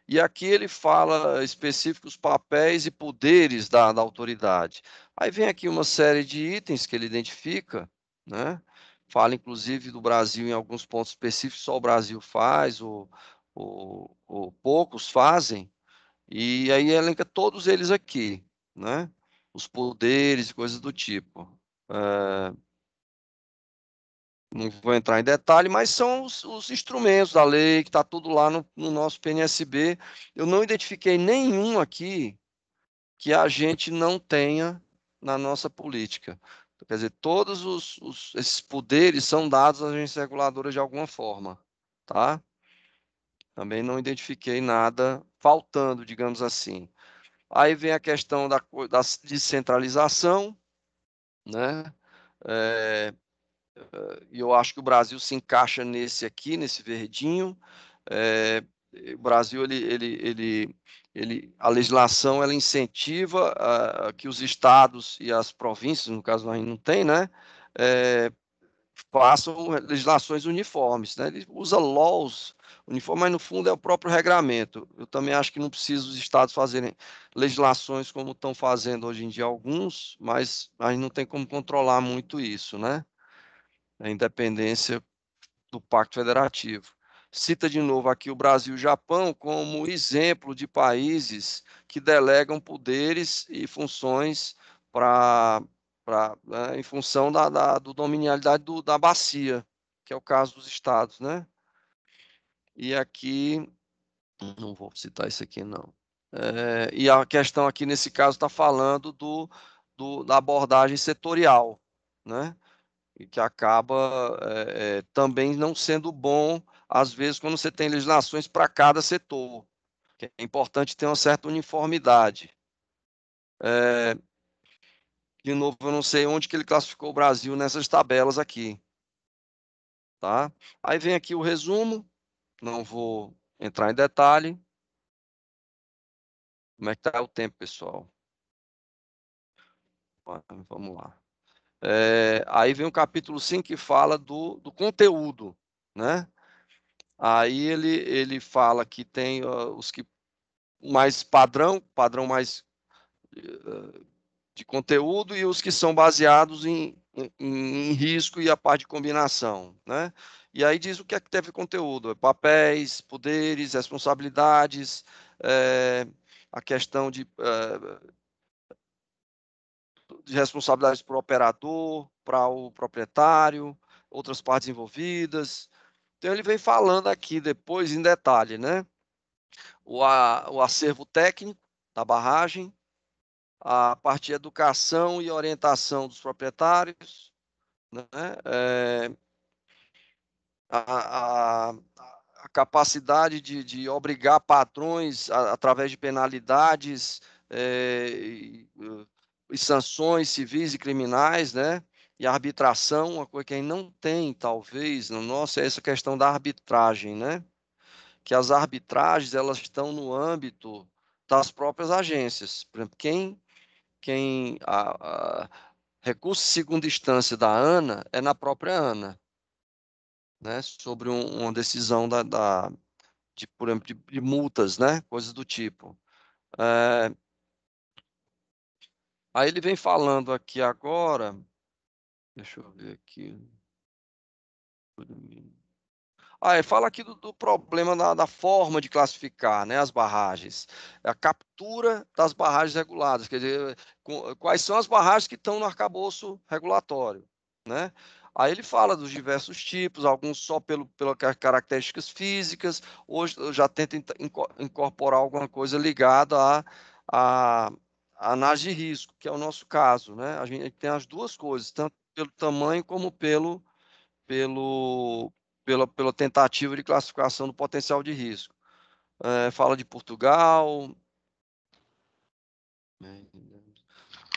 S2: E aqui ele fala específicos papéis e poderes da autoridade. Aí vem aqui uma série de itens que ele identifica, né? Fala inclusive do Brasil em alguns pontos específicos, só o Brasil faz, ou poucos fazem, e aí elenca todos eles aqui, né? Os poderes e coisas do tipo. Não vou entrar em detalhe, mas são os instrumentos da lei, que está tudo lá no nosso PNSB. Eu não identifiquei nenhum aqui que a gente não tenha na nossa política. Quer dizer, todos esses poderes são dados às agências reguladoras de alguma forma, tá? Também não identifiquei nada faltando, digamos assim. Aí vem a questão da descentralização, né? E eu acho que o Brasil se encaixa nesse aqui, nesse verdinho. O Brasil, a legislação, ela incentiva que os estados e as províncias, no caso nós não tem, né? Façam legislações uniformes, né? Ele usa laws uniformes, mas no fundo é o próprio regramento. Eu também acho que não precisa os estados fazerem legislações como estão fazendo hoje em dia alguns, mas a gente não tem como controlar muito isso, né? A independência do Pacto Federativo. Cita de novo aqui o Brasil e o Japão como exemplo de países que delegam poderes e funções em função do dominialidade da bacia, que é o caso dos estados, né? E aqui, não vou citar isso aqui, não. E a questão aqui, nesse caso, está falando da abordagem setorial, né? E que acaba também não sendo bom, às vezes, quando você tem legislações para cada setor, que é importante ter uma certa uniformidade. De novo, eu não sei onde que ele classificou o Brasil nessas tabelas aqui. Tá? Aí vem aqui o resumo, não vou entrar em detalhe. Como é que está o tempo, pessoal? Vamos lá. Aí vem o capítulo 5 que fala do conteúdo, né? Aí ele fala que tem os que mais padrão mais de conteúdo e os que são baseados em risco e a parte de combinação, né? E aí diz o que é que teve conteúdo: papéis, poderes, responsabilidades, a questão de responsabilidades para o operador, para o proprietário, outras partes envolvidas. Então ele vem falando aqui depois em detalhe, né? O acervo técnico da barragem, a parte de educação e orientação dos proprietários, né? A, a, a capacidade de obrigar patrões através de penalidades e sanções civis e criminais, né? E a arbitração, uma coisa que aí não tem, talvez, no nosso, é essa questão da arbitragem, né? Que as arbitragens, elas estão no âmbito das próprias agências. Por exemplo, recurso de segunda instância da ANA é na própria ANA, né? Sobre uma decisão por exemplo, de multas, né? Coisas do tipo. Aí ele vem falando aqui agora, deixa eu ver aqui. Fala aqui do problema da forma de classificar, né, as barragens. A captura das barragens reguladas, quer dizer, quais são as barragens que estão no arcabouço regulatório, né? Aí ele fala dos diversos tipos, alguns só pelas características físicas, hoje eu já tento incorporar alguma coisa ligada à análise de risco, que é o nosso caso, né? A gente tem as duas coisas, tanto pelo tamanho como pelo, pela tentativa de classificação do potencial de risco. Fala de Portugal.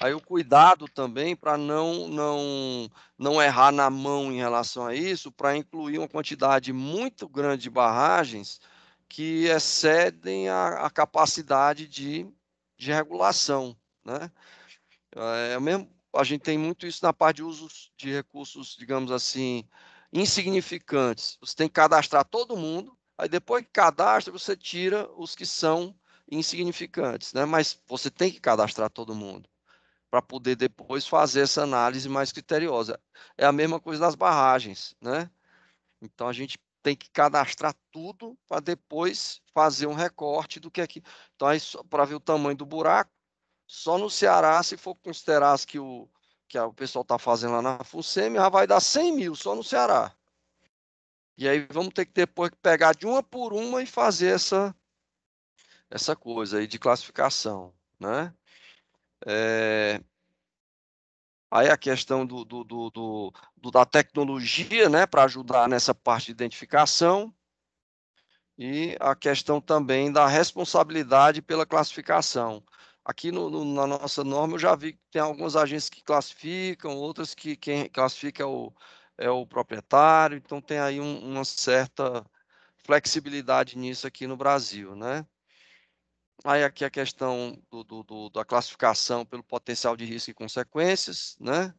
S2: Aí o cuidado também para não errar na mão em relação a isso, para incluir uma quantidade muito grande de barragens que excedem a capacidade de regulação, né? A gente tem muito isso na parte de usos de recursos, digamos assim, insignificantes. Você tem que cadastrar todo mundo, aí depois que cadastra, você tira os que são insignificantes, né? Mas você tem que cadastrar todo mundo para poder depois fazer essa análise mais criteriosa. É a mesma coisa das barragens, né? Então a gente tem que cadastrar tudo para depois fazer um recorte do que é que. Então, para ver o tamanho do buraco, só no Ceará, se for considerar que que o pessoal está fazendo lá na FUNSEMI, já vai dar 100 mil só no Ceará. E aí vamos ter que depois pegar de uma por uma e fazer essa coisa aí de classificação, né? Aí a questão da tecnologia, né, para ajudar nessa parte de identificação, e a questão também da responsabilidade pela classificação. Aqui na nossa norma eu já vi que tem algumas agências que classificam, outras que quem classifica é o proprietário, então tem aí uma certa flexibilidade nisso aqui no Brasil, né? Aí aqui a questão da classificação pelo potencial de risco e consequências, né?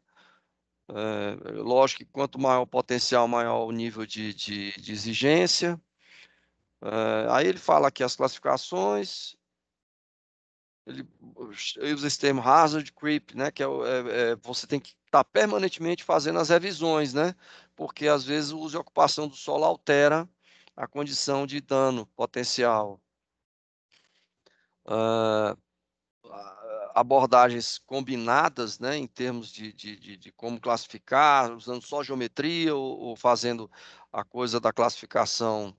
S2: Lógico que quanto maior o potencial, maior o nível de exigência. Aí ele fala aqui as classificações, ele usa esse termo hazard creep, né? Que você tem que estar permanentemente fazendo as revisões, né? Porque às vezes o uso e ocupação do solo altera a condição de dano potencial. Abordagens combinadas, né, em termos de como classificar, usando só geometria ou fazendo a coisa da classificação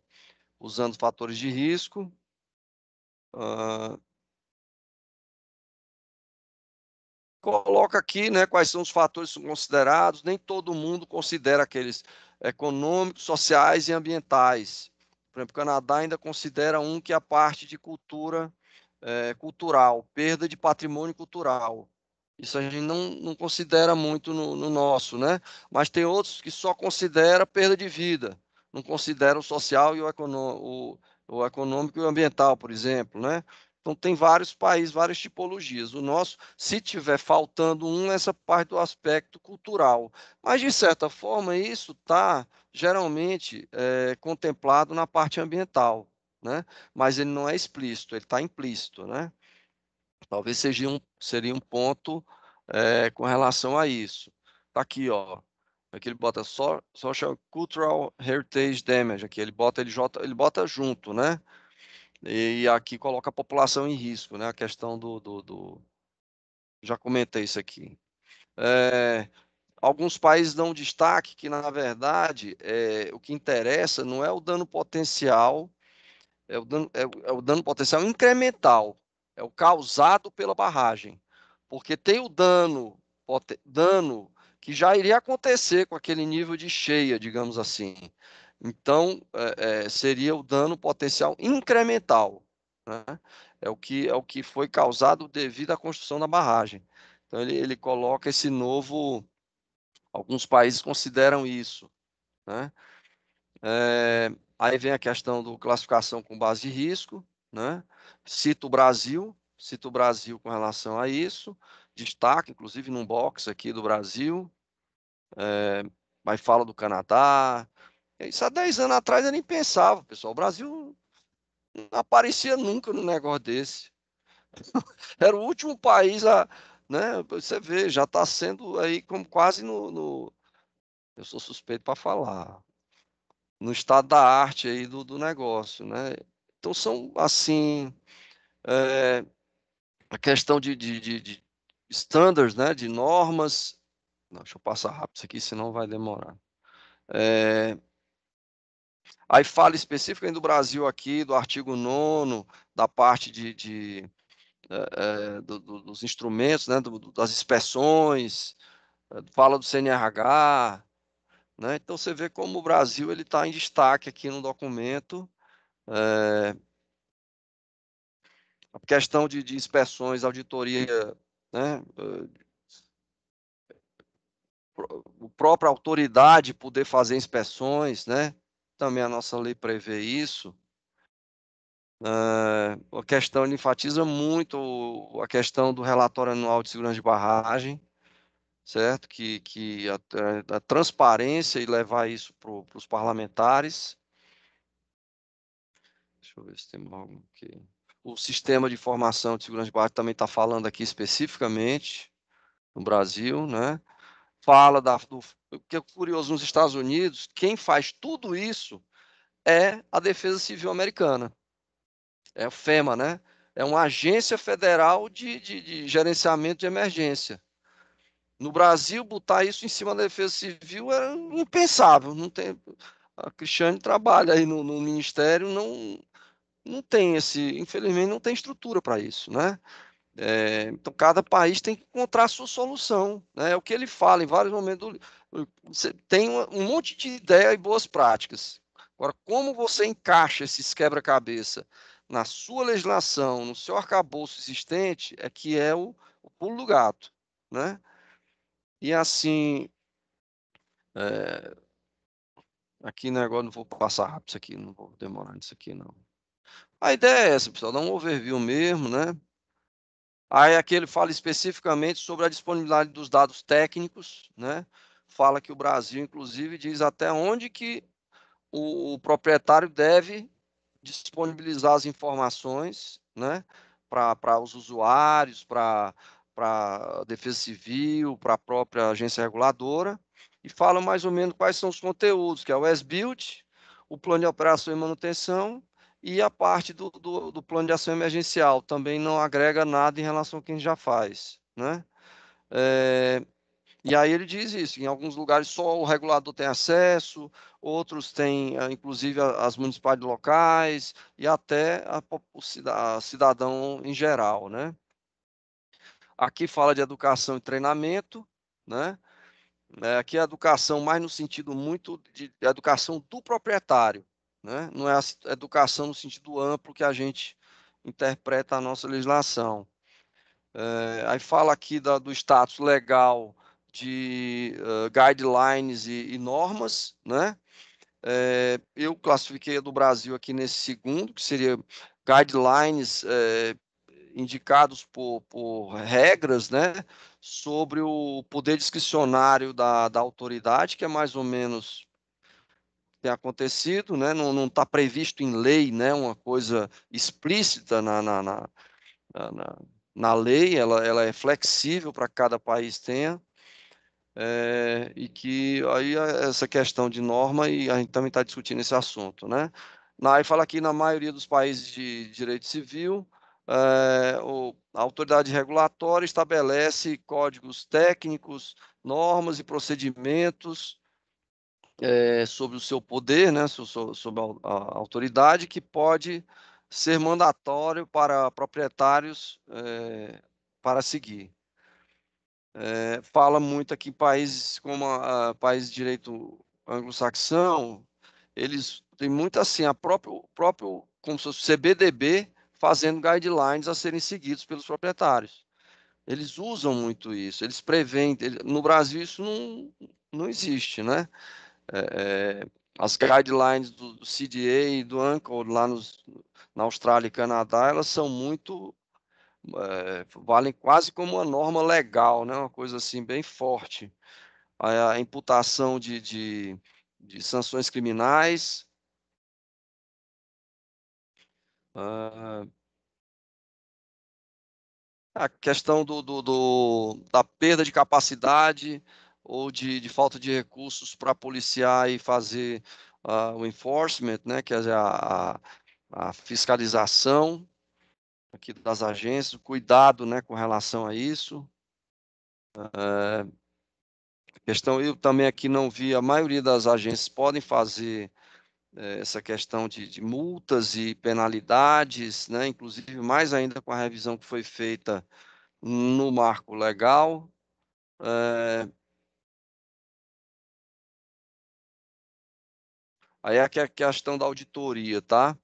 S2: usando fatores de risco. Coloca aqui, né, quais são os fatores considerados. Nem todo mundo considera aqueles econômicos, sociais e ambientais. Por exemplo, o Canadá ainda considera que é a parte de cultural, perda de patrimônio cultural. Isso a gente não considera muito no nosso, né? Mas tem outros que só considera perda de vida, não considera o social e o econômico e o ambiental, por exemplo, né? Então tem vários países, várias tipologias. O nosso, se tiver faltando essa parte do aspecto cultural. Mas, de certa forma, isso está geralmente contemplado na parte ambiental, né? Mas ele não é explícito, ele está implícito, né? Talvez seria um ponto com relação a isso. Tá aqui, ó. Aqui ele bota Social Cultural Heritage Damage. Aqui ele bota junto, né? E aqui coloca a população em risco, né? A questão já comentei isso aqui. Alguns países dão destaque que, na verdade, o que interessa não é o dano potencial, é o dano potencial incremental, é o causado pela barragem. Porque tem o dano que já iria acontecer com aquele nível de cheia, digamos assim. Então, seria o dano potencial incremental, né? É o que foi causado devido à construção da barragem. Então, ele coloca esse novo. Alguns países consideram isso, né? Aí vem a questão do classificação com base de risco, né? Cito o Brasil com relação a isso, destaque, inclusive, num box aqui do Brasil, mas fala do Canadá. Isso há 10 anos atrás eu nem pensava, pessoal. O Brasil não aparecia nunca num negócio desse. Era o último país né? Você vê, já está sendo aí como quase eu sou suspeito para falar, no estado da arte aí do negócio, né? Então são assim a questão de standards, né? De normas. Não, deixa eu passar rápido isso aqui, senão vai demorar. Aí fala especificamente do Brasil aqui, do artigo 9º, da parte dos instrumentos, né? Das inspeções, fala do CNRH, né? Então você vê como o Brasil ele está em destaque aqui no documento. A questão de inspeções, auditoria, né? A própria autoridade poder fazer inspeções, né? Também a nossa lei prevê isso. A questão ele enfatiza muito a questão do relatório anual de segurança de barragem, certo? Que a transparência e levar isso para os parlamentares. Deixa eu ver se tem algo aqui. O sistema de informação de segurança de barragem também está falando aqui especificamente no Brasil, né? Fala o que é curioso, nos Estados Unidos, quem faz tudo isso é a Defesa Civil Americana. É o FEMA, né? É uma agência federal de gerenciamento de emergência. No Brasil, botar isso em cima da Defesa Civil era impensável. Não tem, a Cristiane trabalha aí no Ministério, não tem infelizmente, não tem estrutura para isso, né? Então, cada país tem que encontrar a sua solução, né? É o que ele fala em vários momentos. Você tem um monte de ideia e boas práticas. Agora, como você encaixa esses quebra-cabeça na sua legislação, no seu arcabouço existente, é que é o pulo do gato, né? E assim, aqui, né, agora não vou passar rápido isso aqui, não vou demorar nisso aqui, não. A ideia é essa, pessoal, dar um overview mesmo, né? Aí aqui ele fala especificamente sobre a disponibilidade dos dados técnicos, né? Fala que o Brasil, inclusive, diz até onde que o proprietário deve disponibilizar as informações, né? Para os usuários, para a Defesa Civil, para a própria agência reguladora, e fala mais ou menos quais são os conteúdos, que é o SBILT, o plano de operação e manutenção, e a parte do plano de ação emergencial. Também não agrega nada em relação ao que a gente já faz, né? E aí ele diz isso, em alguns lugares só o regulador tem acesso, outros têm, inclusive, as municipalidades locais e até o cidadão em geral, né? Aqui fala de educação e treinamento, né? Aqui é educação mais no sentido muito de educação do proprietário, né? Não é a educação no sentido amplo que a gente interpreta a nossa legislação. Aí fala aqui do status legal de guidelines e normas, né? Eu classifiquei a do Brasil aqui nesse segundo, que seria guidelines indicados por regras, né? Sobre o poder discricionário da autoridade, que é mais ou menos tem acontecido, né? Não está previsto em lei, né? Uma coisa explícita na, na lei, ela é flexível para que cada país tenha, e que aí essa questão de norma, e a gente também está discutindo esse assunto, né? Aí fala que na maioria dos países de direito civil, a autoridade regulatória estabelece códigos técnicos, normas e procedimentos sobre o seu poder, né, sobre a autoridade, que pode ser mandatório para proprietários para seguir. Fala muito aqui em países como países de direito anglo-saxão, eles têm muito assim, próprio como se fosse o CBDB, fazendo guidelines a serem seguidos pelos proprietários. Eles usam muito isso, eles preveem. No Brasil isso não existe, né? As guidelines do CDA e do UNCLOS lá na Austrália e Canadá, elas são muito valem quase como uma norma legal, né? Uma coisa assim bem forte. A imputação de sanções criminais, a questão da perda de capacidade ou de falta de recursos para policiar e fazer o enforcement, né? Quer dizer, a fiscalização aqui das agências, cuidado, né, com relação a isso. Questão, eu também aqui não vi, a maioria das agências podem fazer essa questão de multas e penalidades, né, inclusive mais ainda com a revisão que foi feita no marco legal. Aí é a questão da auditoria, tá?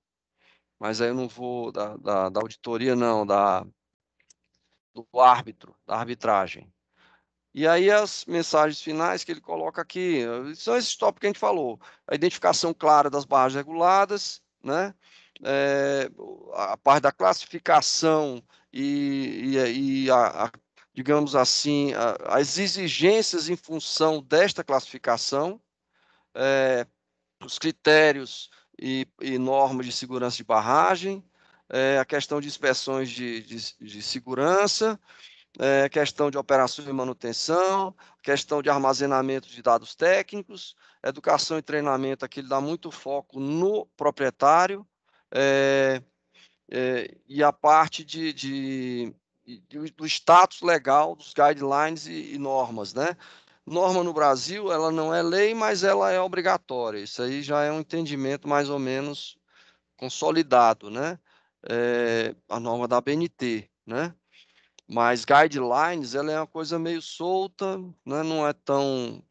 S2: Mas aí eu não vou da auditoria, não, do árbitro, da arbitragem. E aí as mensagens finais que ele coloca aqui, são esses tópicos que a gente falou. A identificação clara das barragens reguladas, né? A parte da classificação digamos assim, as exigências em função desta classificação, os critérios e normas de segurança de barragem, a questão de inspeções de segurança, questão de operação e manutenção, questão de armazenamento de dados técnicos, educação e treinamento, aqui ele dá muito foco no proprietário, e a parte do status legal dos guidelines e normas, né? Norma no Brasil, ela não é lei, mas ela é obrigatória. Isso aí já é um entendimento mais ou menos consolidado, né? A norma da ABNT, né? Mas guidelines, ela é uma coisa meio solta, né? Não é tão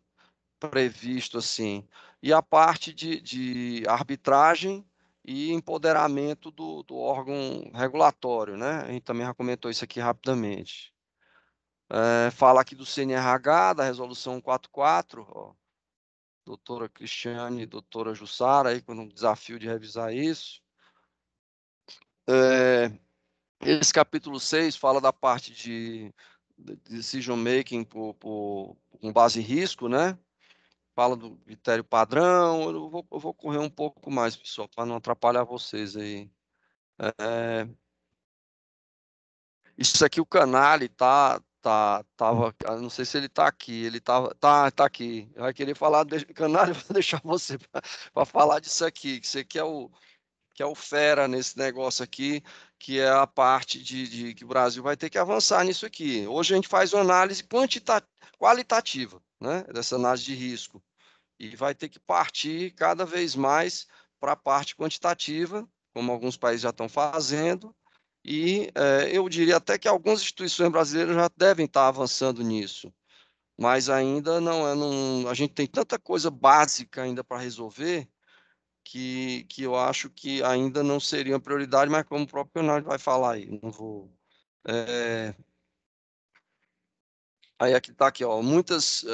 S2: previsto assim. E a parte de arbitragem e empoderamento do órgão regulatório, né? A gente também já comentou isso aqui rapidamente. Fala aqui do CNRH, da resolução 144, ó, doutora Cristiane e doutora Jussara, aí com um desafio de revisar isso. Esse capítulo 6 fala da parte de decision making com base em risco, né? Fala do critério padrão. Eu vou correr um pouco mais, pessoal, para não atrapalhar vocês aí. Isso aqui o Canali tava, não sei se ele está aqui, ele tá aqui. Vai querer falar, Canali, vou deixar você para falar disso aqui, que você que é o fera nesse negócio aqui, que é a parte de que o Brasil vai ter que avançar nisso aqui. Hoje a gente faz uma análise qualitativa, né, dessa análise de risco, e vai ter que partir cada vez mais para a parte quantitativa, como alguns países já estão fazendo, e eu diria até que algumas instituições brasileiras já devem estar avançando nisso, mas ainda não, a gente tem tanta coisa básica ainda para resolver, que eu acho que ainda não seria uma prioridade, mas como o próprio Leonardo vai falar aí, não vou... Aí aqui está aqui, ó, muitas...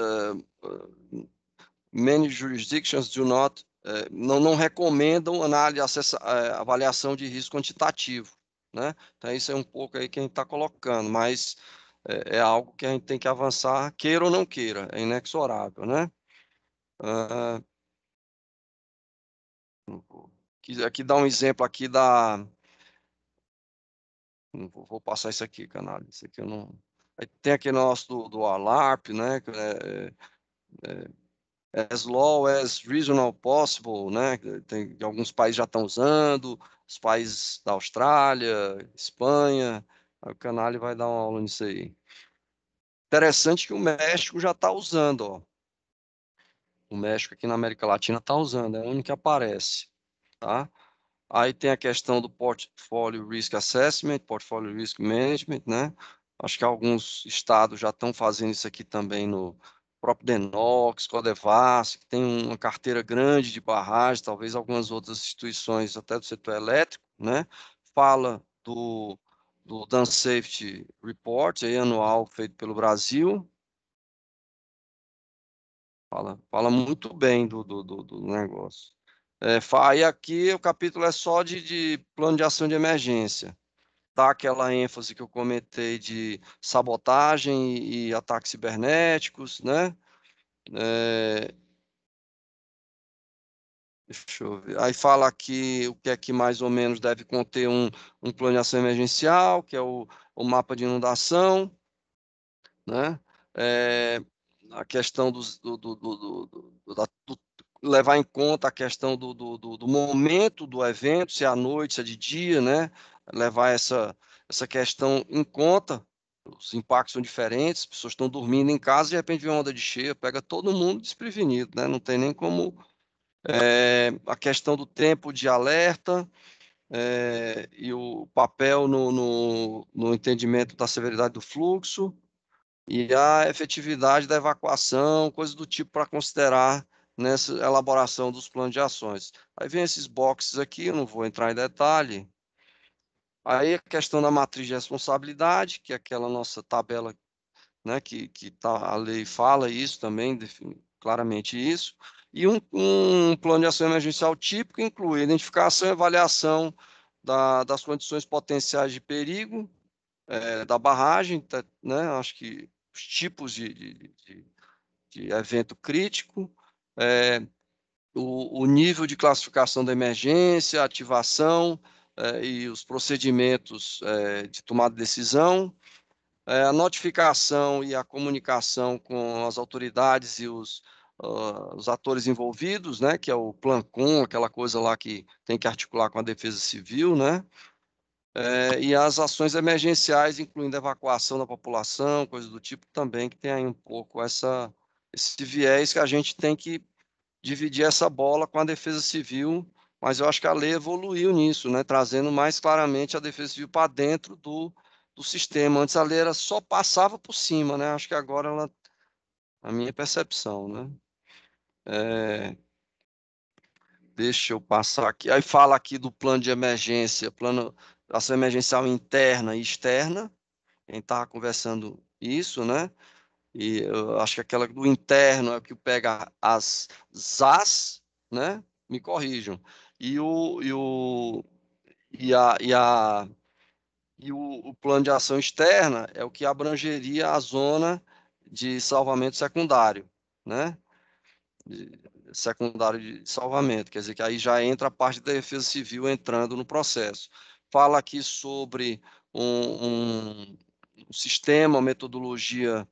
S2: many jurisdictions do not... não recomendam análise, avaliação de risco quantitativo, né? Então isso é um pouco aí que a gente está colocando, mas é algo que a gente tem que avançar, queira ou não queira, é inexorável, né? Aqui dá um exemplo aqui da... Vou passar isso aqui, canal. Isso aqui eu não... Aí tem aquele nosso do ALARP, né? As low as reasonable possible, né? Tem, alguns países já estão usando, os países da Austrália, Espanha. Aí o canal vai dar uma aula nisso aí. Interessante que o México já está usando, ó. O México aqui na América Latina está usando, é o único que aparece, tá? Aí tem a questão do Portfolio Risk Assessment, Portfolio Risk Management, né? Acho que alguns estados já estão fazendo isso aqui também no próprio Denox, Codevasf, que tem uma carteira grande de barragem, talvez algumas outras instituições até do setor elétrico, né? Fala do Dam Safety Report, aí, anual, feito pelo Brasil. Fala muito bem do negócio. Aí aqui o capítulo é só de plano de ação de emergência. Dá aquela ênfase que eu comentei de sabotagem e ataques cibernéticos, né? Deixa eu ver. Aí fala aqui o que é que mais ou menos deve conter um plano de ação emergencial, que é o mapa de inundação, né? A questão levar em conta a questão do momento do evento, se é à noite, se é de dia, né? Levar essa questão em conta. Os impactos são diferentes, as pessoas estão dormindo em casa e de repente vem uma onda de cheia, pega todo mundo desprevenido, né? Não tem nem como... a questão do tempo de alerta e o papel no entendimento da severidade do fluxo, e a efetividade da evacuação, coisas do tipo para considerar nessa elaboração dos planos de ações. Aí vem esses boxes aqui, eu não vou entrar em detalhe. Aí a questão da matriz de responsabilidade, que é aquela nossa tabela, né, que a lei fala isso também, define claramente isso. E um plano de ação emergencial típico inclui identificação e avaliação das condições potenciais de perigo da barragem, né, acho que os tipos de evento crítico, o nível de classificação da emergência, ativação e os procedimentos de tomada de decisão, a notificação e a comunicação com as autoridades e os atores envolvidos, né, que é o PLANCOM, aquela coisa lá que tem que articular com a Defesa Civil, né, e as ações emergenciais, incluindo evacuação da população, coisas do tipo também, que tem aí um pouco esse viés que a gente tem que dividir essa bola com a Defesa Civil, mas eu acho que a lei evoluiu nisso, né, trazendo mais claramente a Defesa Civil para dentro do sistema. Antes a lei só passava por cima, né? Acho que agora ela, a minha percepção, né? Deixa eu passar aqui. Aí fala aqui do plano de emergência, plano de ação emergencial interna e externa. A gente estava conversando isso, né? E eu acho que aquela do interno é o que pega as ZAS, né? Me corrijam. E o plano de ação externa é o que abrangeria a zona de salvamento secundário, né? Secundário de salvamento, quer dizer que aí já entra a parte da Defesa Civil entrando no processo. Fala aqui sobre um sistema, uma metodologia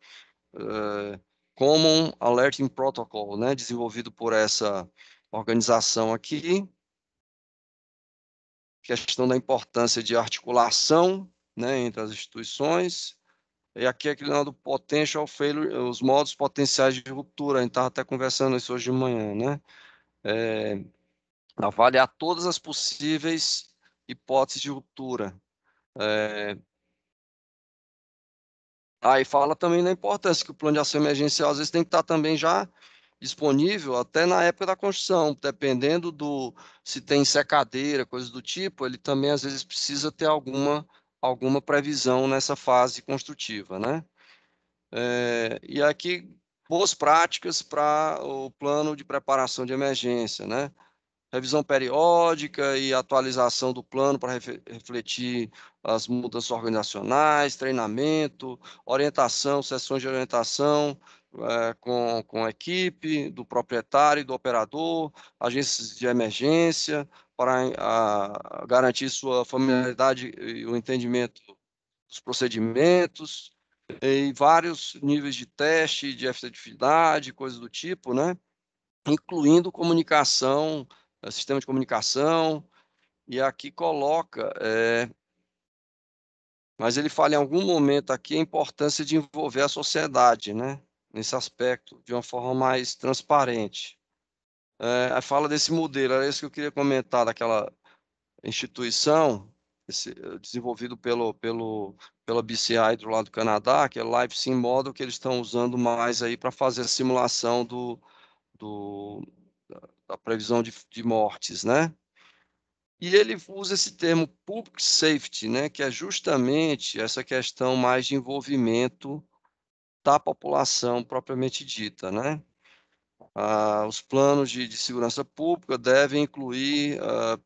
S2: Common Alerting Protocol, né, desenvolvido por essa organização aqui, questão da importância de articulação, né, entre as instituições, e aqui aquele lado do potential failure, os modos potenciais de ruptura, a gente estava até conversando isso hoje de manhã, né, avaliar todas as possíveis hipóteses de ruptura. Aí fala também da importância que o plano de ação emergencial às vezes tem que estar também já disponível até na época da construção, dependendo se tem secadeira, coisas do tipo, ele também às vezes precisa ter alguma previsão nessa fase construtiva, né? E aqui boas práticas para o plano de preparação de emergência, né? Revisão periódica e atualização do plano para refletir as mudanças organizacionais, treinamento, orientação, sessões de orientação com a equipe do proprietário e do operador, agências de emergência, para garantir sua familiaridade e o entendimento dos procedimentos, e vários níveis de teste, de efetividade, coisas do tipo, né? Incluindo comunicação, sistema de comunicação, e aqui coloca, mas ele fala em algum momento aqui a importância de envolver a sociedade, né, nesse aspecto, de uma forma mais transparente. Aí fala desse modelo, era isso que eu queria comentar, daquela instituição, desenvolvido pela BCI do lado do Canadá, que é o Live Sim Model, que eles estão usando mais aí para fazer a simulação da previsão de mortes, né? E ele usa esse termo public safety, né, que é justamente essa questão mais de envolvimento da população propriamente dita, né? Os planos de segurança pública devem incluir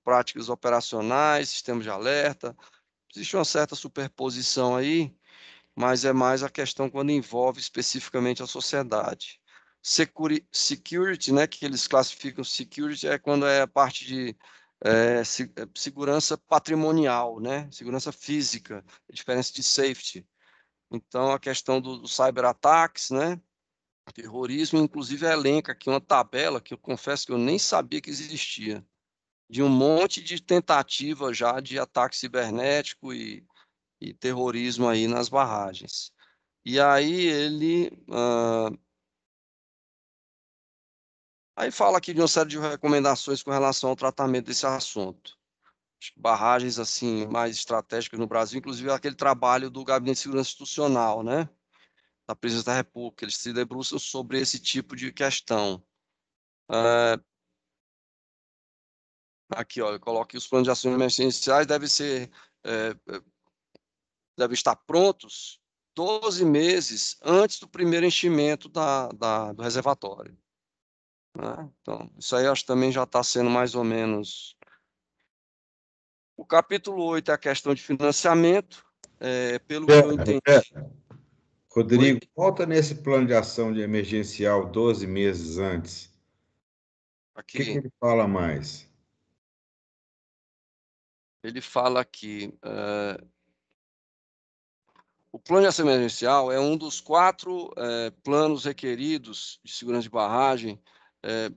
S2: práticas operacionais, sistemas de alerta. Existe uma certa superposição aí, mas é mais a questão quando envolve especificamente a sociedade. Security, né, que eles classificam security é quando é a parte de segurança patrimonial, né, segurança física, a diferença de safety. Então, a questão dos cyberataques, né, terrorismo, inclusive elenca aqui uma tabela que eu confesso que eu nem sabia que existia, de um monte de tentativa já de ataque cibernético e terrorismo aí nas barragens. E aí ele aí fala aqui de uma série de recomendações com relação ao tratamento desse assunto. Barragens assim mais estratégicas no Brasil, inclusive aquele trabalho do Gabinete de Segurança Institucional, né, da Presidência da República, eles se debruçam sobre esse tipo de questão. Aqui, olha, coloque os planos de ações emergenciais devem estar prontos 12 meses antes do primeiro enchimento do reservatório, né? Então, isso aí eu acho que também já está sendo mais ou menos. O capítulo 8 é a questão de financiamento, pelo que eu entendi.
S6: Rodrigo, volta nesse plano de ação de emergencial 12 meses antes.
S2: Aqui.
S6: O que ele fala mais?
S2: Ele fala que o plano de ação emergencial é um dos 4 planos requeridos de segurança de barragem.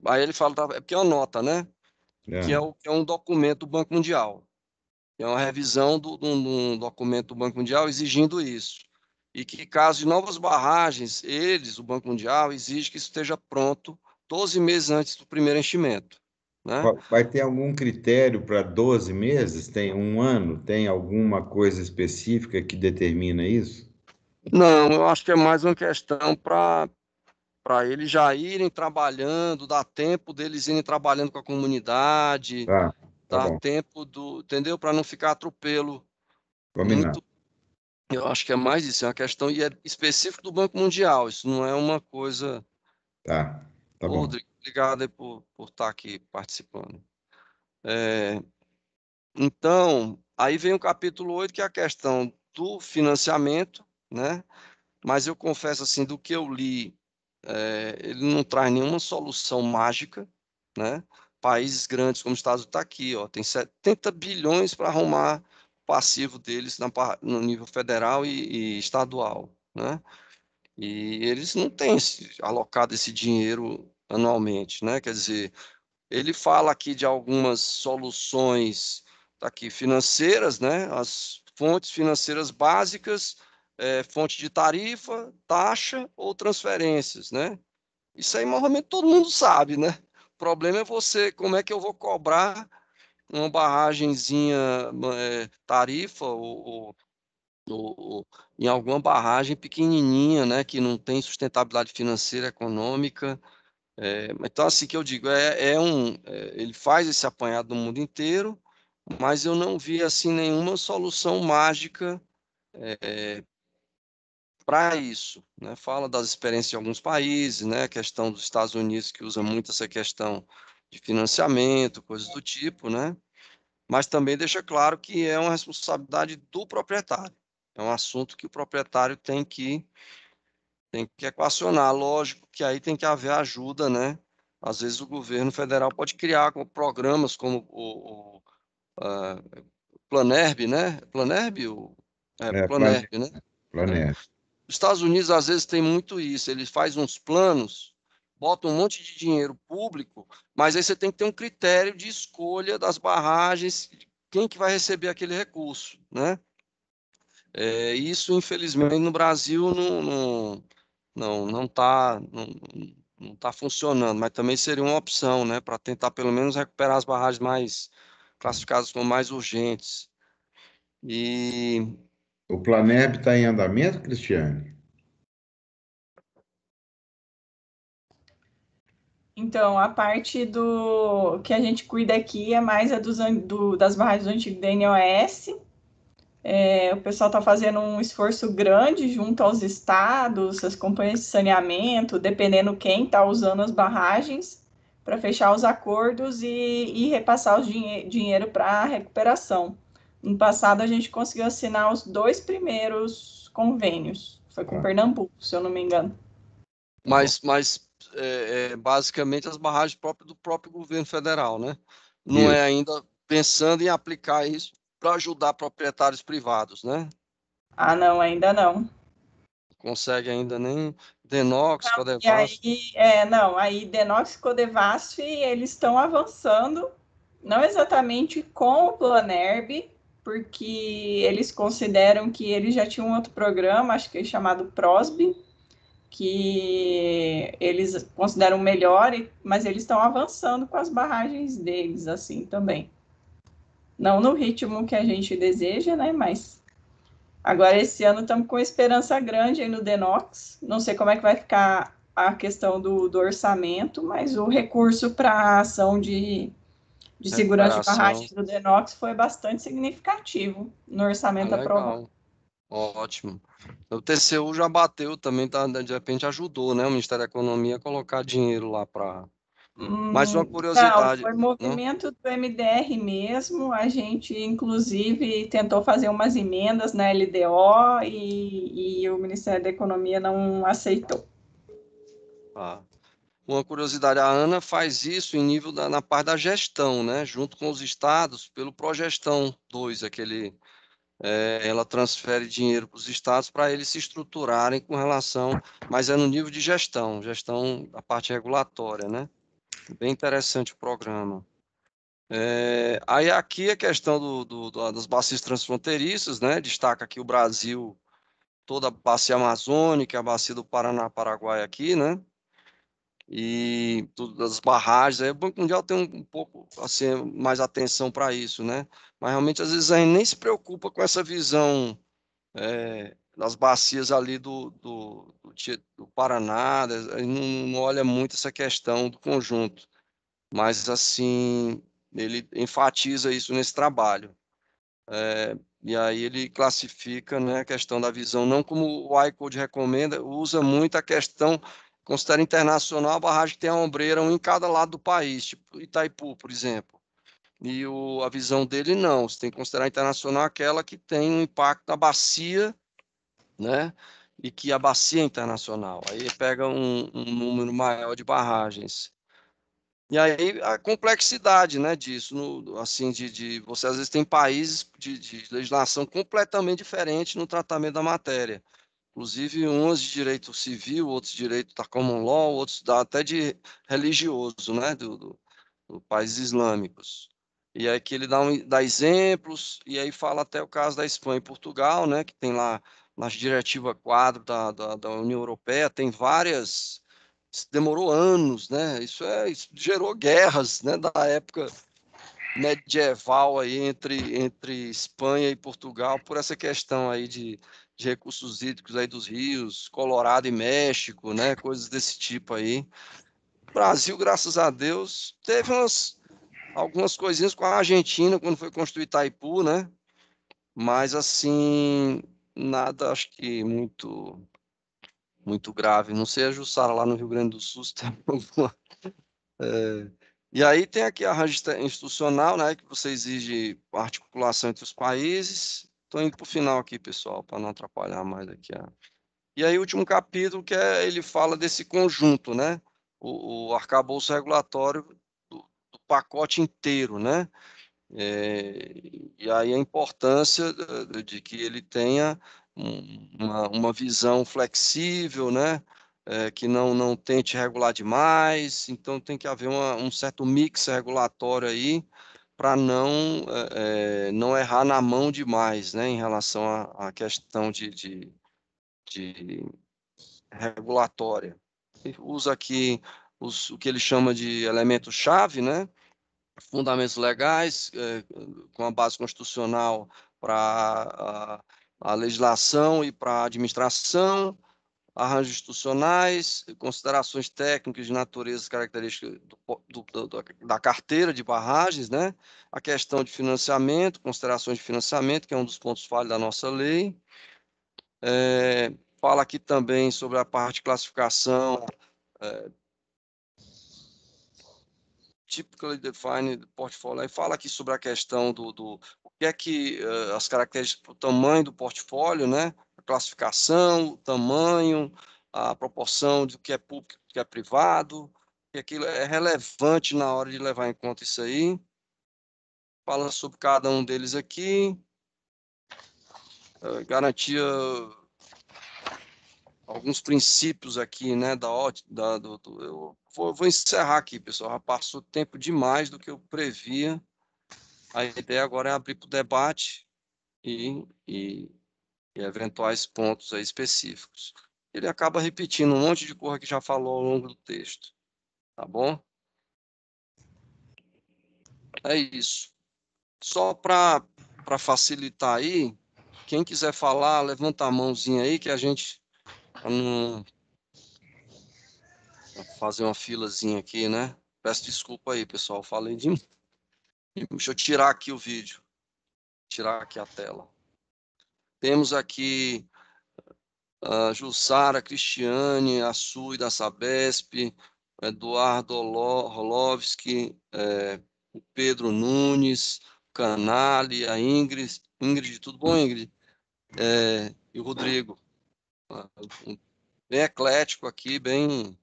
S2: Aí ele fala, porque é uma nota, né? Que é um documento do Banco Mundial. É uma revisão de um documento do Banco Mundial exigindo isso. E que, caso de novas barragens, o Banco Mundial, exige que isso esteja pronto 12 meses antes do primeiro enchimento. Né?
S6: Vai ter algum critério para 12 meses? Tem um ano? Tem alguma coisa específica que determina isso?
S2: Não, eu acho que é mais uma questão para eles já irem trabalhando, dar tempo deles irem trabalhando com a comunidade,
S6: Tá
S2: dar
S6: bom.
S2: tempo entendeu? Para não ficar atropelo
S6: Combinado.
S2: muito. Eu acho que é mais isso, é uma questão e é específico do Banco Mundial, isso não é uma coisa.
S6: Tá bom.
S2: Rodrigo, obrigado aí por estar aqui participando. Então, aí vem o capítulo 8, que é a questão do financiamento, né? Mas eu confesso assim, do que eu li, ele não traz nenhuma solução mágica, né? Países grandes como os Estados Unidos está aqui, ó, tem 70 bilhões para arrumar o passivo deles no nível federal e estadual, né? E eles não têm alocado esse dinheiro anualmente, né? Quer dizer, ele fala aqui de algumas soluções aqui financeiras, né? As fontes financeiras básicas, fonte de tarifa, taxa ou transferências, né? Isso aí, normalmente, todo mundo sabe, né? O problema é como é que eu vou cobrar uma barragenzinha, tarifa ou em alguma barragem pequenininha, né? Que não tem sustentabilidade financeira, econômica. Então, assim que eu digo, ele faz esse apanhado no mundo inteiro, mas eu não vi assim nenhuma solução mágica para isso, né? Fala das experiências de alguns países, né? A questão dos Estados Unidos, que usa muito essa questão de financiamento, coisas do tipo, né? Mas também deixa claro que é uma responsabilidade do proprietário. É um assunto que o proprietário tem que equacionar. Lógico que aí tem que haver ajuda, né? Às vezes o governo federal pode criar programas como o Planerb, né? Planerb? Planerb, né?
S6: Planeja.
S2: Os Estados Unidos, às vezes, tem muito isso. Ele faz uns planos, bota um monte de dinheiro público, mas aí você tem que ter um critério de escolha das barragens, quem que vai receber aquele recurso, né? Isso, infelizmente, no Brasil não tá funcionando, mas também seria uma opção, né, para tentar pelo menos recuperar as barragens mais classificadas como mais urgentes. E
S6: O Planerb está em andamento, Cristiane?
S4: Então, a parte do que a gente cuida aqui é mais a das barragens do antigo DNOS. O pessoal está fazendo um esforço grande junto aos estados, as companhias de saneamento, dependendo quem está usando as barragens, para fechar os acordos e repassar o dinheiro para a recuperação. No passado, a gente conseguiu assinar os 2 primeiros convênios. Foi com Pernambuco, se eu não me engano.
S2: mas basicamente as barragens do próprio governo federal, né? Não
S6: Isso.
S2: é ainda pensando em aplicar isso para ajudar proprietários privados, né?
S4: Ah, não, ainda não.
S2: Consegue ainda nem Denox,
S4: E
S2: Codevasf.
S4: aí Denox e Codevasf, eles estão avançando, não exatamente com o Planerb, porque eles consideram que eles já tinham um outro programa, acho que é chamado PROSB, que eles consideram melhor, mas eles estão avançando com as barragens deles, assim, também. Não no ritmo que a gente deseja, né, mas agora, esse ano, estamos com esperança grande aí no Denox. Não sei como é que vai ficar a questão do orçamento, mas o recurso para a ação de segurança de barragens do Denox foi bastante significativo no orçamento aprovado.
S2: Legal. Ótimo. O TCU já bateu também, de repente ajudou, né? O Ministério da Economia a colocar dinheiro lá para. Mais uma
S4: Não,
S2: curiosidade.
S4: foi movimento do MDR mesmo. A gente, inclusive, tentou fazer umas emendas na LDO e o Ministério da Economia não aceitou.
S2: Uma curiosidade, a ANA faz isso em nível na parte da gestão, né? Junto com os estados, pelo Progestão 2, ela transfere dinheiro para os estados para eles se estruturarem com relação, mas é no nível de gestão da parte regulatória, né? Bem interessante o programa. Aí aqui a questão das bacias transfronteiriças, né? Destaca aqui o Brasil, toda a bacia amazônica, a bacia do Paraná, Paraguai aqui, né? E todas as barragens. Aí o Banco Mundial tem um pouco assim, mais atenção para isso, né? Mas realmente às vezes a gente nem se preocupa com essa visão das bacias ali do Paraná, não olha muito essa questão do conjunto. Mas assim, ele enfatiza isso nesse trabalho. E aí ele classifica, né, a questão da visão, não como o iCode recomenda, usa muito a questão, considera internacional a barragem que tem a ombreira, um em cada lado do país, tipo Itaipu, por exemplo. E a visão dele não, você tem que considerar internacional aquela que tem um impacto na bacia, né, e que a bacia é internacional. Aí pega um número maior de barragens. E aí a complexidade, né, disso, assim, você às vezes tem países de legislação completamente diferente no tratamento da matéria. Inclusive, uns de direito civil, outros de direito da common law, outros até de religioso, né, do países islâmicos. E aí que ele dá exemplos, e aí fala até o caso da Espanha e Portugal, né, que tem lá na diretiva quadro da União Europeia, tem várias. Isso demorou anos, né? Isso gerou guerras, né, da época medieval aí entre Espanha e Portugal por essa questão aí de recursos hídricos aí dos rios, Colorado e México, né? Coisas desse tipo aí. O Brasil, graças a Deus, teve algumas coisinhas com a Argentina quando foi construir Itaipu, né? Mas assim, nada acho que muito grave. Não sei a Jussara lá no Rio Grande do Sul se tem alguma. E aí tem aqui a arranjo institucional, né, que você exige articulação entre os países. Estou indo para o final aqui, pessoal, para não atrapalhar mais aqui. E aí o último capítulo, ele fala desse conjunto, né, o arcabouço regulatório do pacote inteiro, né, e aí a importância de que ele tenha uma visão flexível, né? Que não tente regular demais, então tem que haver um certo mix regulatório aí para não errar na mão demais, né? Em relação à questão de regulatória. Ele usa aqui o que ele chama de elemento-chave, né? Fundamentos legais, com a base constitucional para a legislação e para a administração, arranjos institucionais, considerações técnicas de natureza e características da carteira de barragens, né? A questão de financiamento, considerações de financiamento, que é um dos pontos falhos da nossa lei. Fala aqui também sobre a parte de classificação, typically defined portfolio. Aí fala aqui sobre a questão o que é que as características do tamanho do portfólio, né? A classificação, o tamanho, a proporção do que é público e do que é privado, que aquilo é relevante na hora de levar em conta isso aí. Fala sobre cada um deles aqui. Garantia alguns princípios aqui, né, eu vou encerrar aqui, pessoal, já passou tempo demais do que eu previa. A ideia agora é abrir para o debate e eventuais pontos aí específicos. Ele acaba repetindo um monte de coisa que já falou ao longo do texto, tá bom? É isso. Só para facilitar aí, quem quiser falar, levanta a mãozinha aí que a gente não fazer uma filazinha aqui, né? Peço desculpa aí, pessoal. Falei de. Deixa eu tirar aqui o vídeo. Tirar aqui a tela. Temos aqui a Jussara, Cristiane, a Sui da Sabesp, Eduardo Rolovski, o Pedro Nunes, Canali, a Ingrid. Ingrid, tudo bom, Ingrid? E o Rodrigo. Bem eclético aqui, bem.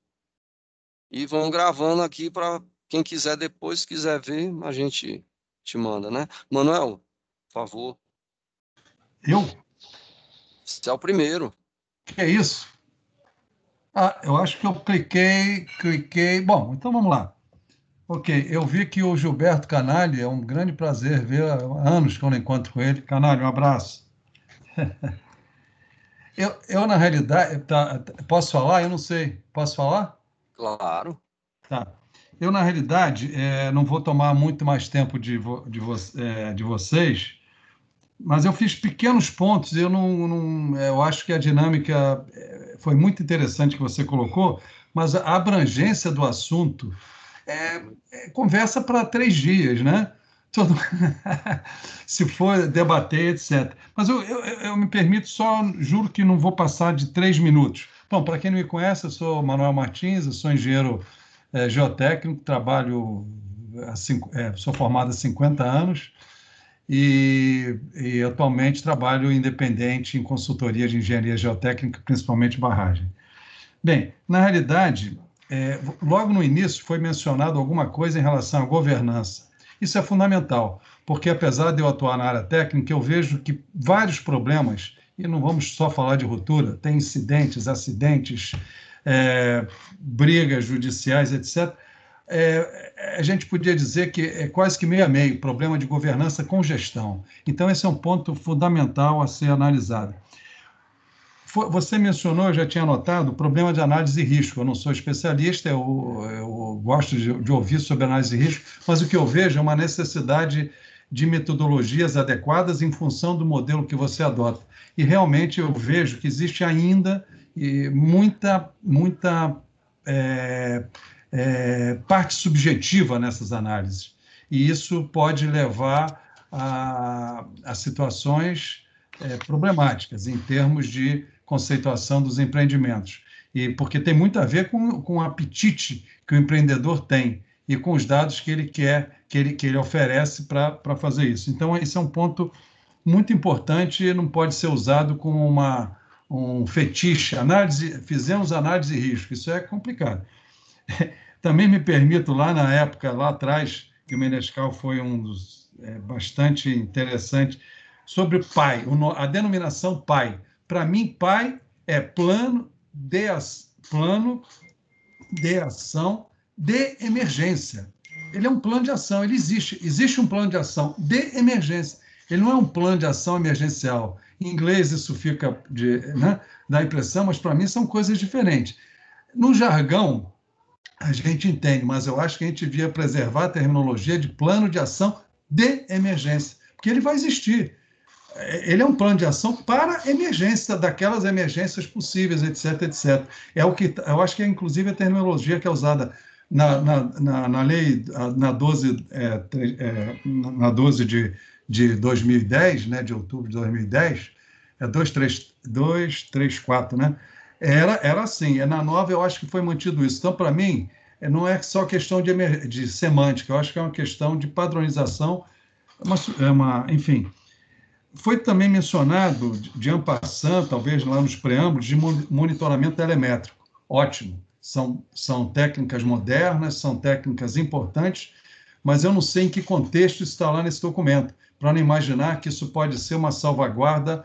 S2: E vão gravando aqui para quem quiser depois, se quiser ver, a gente te manda, né? Manuel, por favor.
S5: Eu?
S2: Você é o primeiro.
S5: Que é isso? Eu acho que eu cliquei. Bom, então vamos lá. Ok, eu vi que o Gilberto Canalha, é um grande prazer ver, há anos que eu não encontro com ele. Canalha, um abraço. Na realidade, posso falar? Eu não sei. Posso falar?
S2: Claro.
S5: Tá. Eu, na realidade, não vou tomar muito mais tempo de vocês, mas eu fiz pequenos pontos. Eu acho que a dinâmica foi muito interessante que você colocou, mas a abrangência do assunto conversa para 3 dias, né? Todo... Se for debater, etc. Mas eu me permito só, juro que não vou passar de 3 minutos. Bom, para quem não me conhece, eu sou Manuel Martins, eu sou engenheiro geotécnico, trabalho, sou formado há 50 anos e atualmente trabalho independente em consultoria de engenharia geotécnica, principalmente barragem. Bem, na realidade, logo no início foi mencionado alguma coisa em relação à governança. Isso é fundamental, porque apesar de eu atuar na área técnica, eu vejo que vários problemas, e não vamos só falar de ruptura, tem incidentes, acidentes, brigas judiciais, etc. A gente podia dizer que é quase que meio a meio, problema de governança com gestão. Então, esse é um ponto fundamental a ser analisado. Você mencionou, eu já tinha notado, o problema de análise de risco. Eu não sou especialista, eu gosto de ouvir sobre análise de risco, mas o que eu vejo é uma necessidade de metodologias adequadas em função do modelo que você adota. E realmente eu vejo que existe ainda muita parte subjetiva nessas análises. E isso pode levar a situações problemáticas em termos de conceituação dos empreendimentos. E porque tem muito a ver com o apetite que o empreendedor tem e com os dados que ele quer, que ele oferece para fazer isso. Então, esse é um ponto muito importante e não pode ser usado como um fetiche. Fizemos análise de risco, isso é complicado. Também me permito, lá na época, lá atrás, que o Menescal foi um dos bastante interessante, sobre o PAI, a denominação PAI. Para mim, PAI é plano de ação de emergência. Ele é um plano de ação, ele existe. Existe um plano de ação de emergência. Ele não é um plano de ação emergencial. Em inglês isso fica dá impressão, mas para mim são coisas diferentes. No jargão, a gente entende, mas eu acho que a gente devia preservar a terminologia de plano de ação de emergência, porque ele vai existir. Ele é um plano de ação para emergência, daquelas emergências possíveis, etc, etc. Eu acho que é, inclusive, a terminologia que é usada na lei, na 12 de 2010, né, de outubro de 2010, 234, né? Era assim. Na nova, eu acho que foi mantido isso. Então, para mim, não é só questão de semântica, eu acho que é uma questão de padronização, enfim. Foi também mencionado, de en passant, talvez lá nos preâmbulos, de monitoramento telemétrico. Ótimo. São técnicas modernas, são técnicas importantes, mas eu não sei em que contexto está lá nesse documento, para não imaginar que isso pode ser uma salvaguarda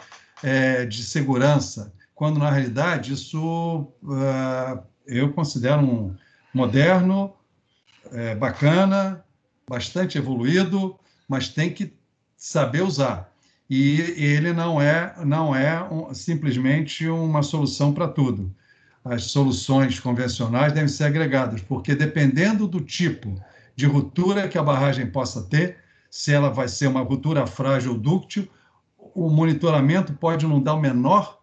S5: de segurança, quando, na realidade, isso eu considero moderno, bacana, bastante evoluído, mas tem que saber usar. E ele não é simplesmente uma solução para tudo. As soluções convencionais devem ser agregadas, porque dependendo do tipo de ruptura que a barragem possa ter, se ela vai ser uma ruptura frágil ou dúctil, o monitoramento pode não dar a menor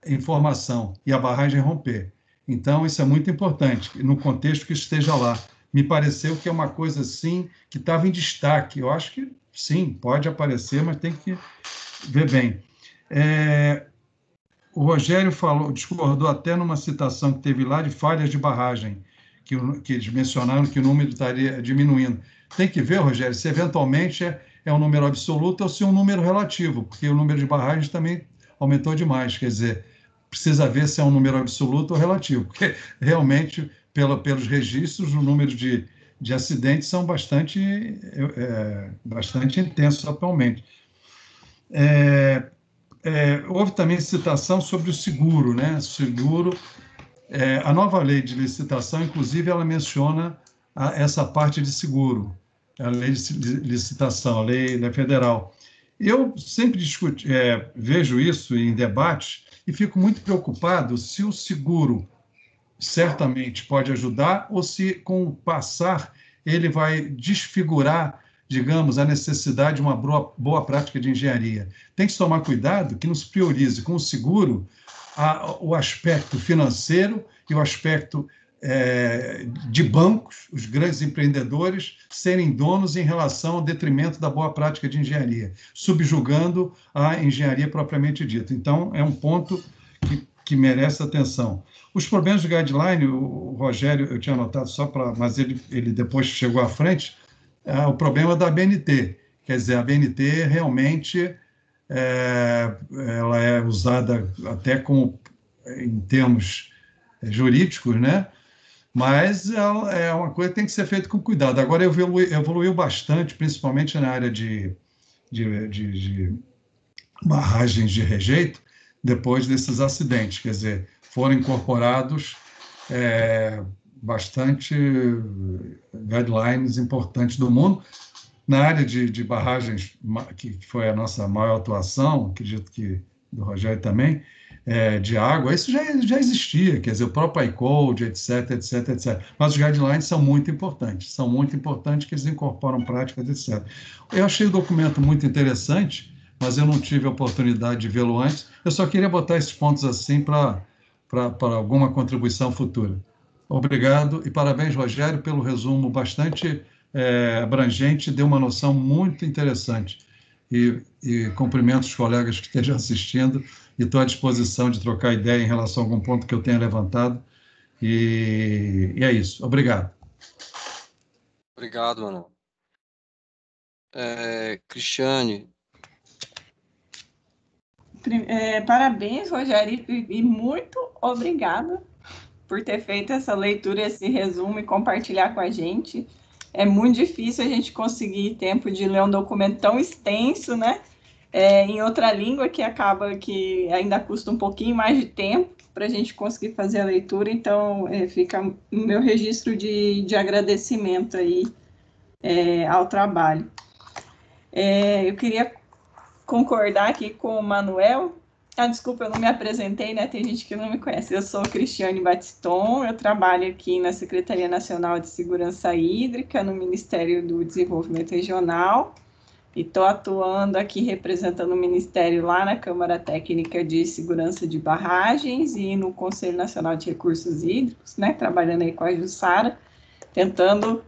S5: informação e a barragem romper. Então, isso é muito importante, no contexto que esteja lá. Me pareceu que é uma coisa, assim, que estava em destaque. Eu acho que, sim, pode aparecer, mas tem que ver bem. O Rogério discordou até numa citação que teve lá de falhas de barragem, que eles mencionaram que o número estaria diminuindo. Tem que ver, Rogério, se eventualmente é um número absoluto ou se é um número relativo, porque o número de barragens também aumentou demais. Quer dizer, precisa ver se é um número absoluto ou relativo, porque realmente, pelos registros, o número de acidentes são bastante intensos atualmente. Houve também citação sobre o seguro, né? Seguro. A nova lei de licitação, inclusive, ela menciona essa parte de seguro, a lei de licitação, a lei federal. Eu sempre vejo isso em debates e fico muito preocupado se o seguro certamente pode ajudar ou se, com o passar, ele vai desfigurar, digamos, a necessidade de uma boa prática de engenharia. Tem que tomar cuidado que não se priorize com o seguro o aspecto financeiro e o aspecto de bancos, os grandes empreendedores, serem donos em relação ao detrimento da boa prática de engenharia, subjugando a engenharia propriamente dita. Então, é um ponto que merece atenção. Os problemas de guideline, o Rogério, eu tinha anotado mas ele depois chegou à frente, o problema da ABNT. Quer dizer, a ABNT realmente ela é usada até em termos jurídicos, né? Mas é uma coisa que tem que ser feita com cuidado. Agora, evoluiu bastante, principalmente na área de barragens de rejeito, depois desses acidentes. Quer dizer, foram incorporados bastante guidelines importantes do mundo. Na área de barragens, que foi a nossa maior atuação, acredito que do Rogério também, de água, isso já existia, quer dizer, o próprio iCode, etc. Mas os guidelines são muito importantes que eles incorporam práticas, etc. Eu achei o documento muito interessante, mas eu não tive a oportunidade de vê-lo antes. Eu só queria botar esses pontos assim para alguma contribuição futura. Obrigado e parabéns, Rogério, pelo resumo bastante abrangente, deu uma noção muito interessante. E cumprimento os colegas que estejam assistindo e estou à disposição de trocar ideia em relação a algum ponto que eu tenha levantado. E é isso. Obrigado.
S2: Obrigado, Manuel. Cristiane.
S4: Parabéns, Rogério, e muito obrigada por ter feito essa leitura, esse resumo e compartilhar com a gente. É muito difícil a gente conseguir tempo de ler um documento tão extenso, né? Em outra língua, que acaba que ainda custa um pouquinho mais de tempo para a gente conseguir fazer a leitura. Então, fica o meu registro de agradecimento aí ao trabalho. Eu queria concordar aqui com o Manuel. Desculpa, eu não me apresentei, né? Tem gente que não me conhece. Eu sou Cristiane Batiston, eu trabalho aqui na Secretaria Nacional de Segurança Hídrica, no Ministério do Desenvolvimento Regional, e estou atuando aqui representando o Ministério lá na Câmara Técnica de Segurança de Barragens e no Conselho Nacional de Recursos Hídricos, né? Trabalhando aí com a Jussara, tentando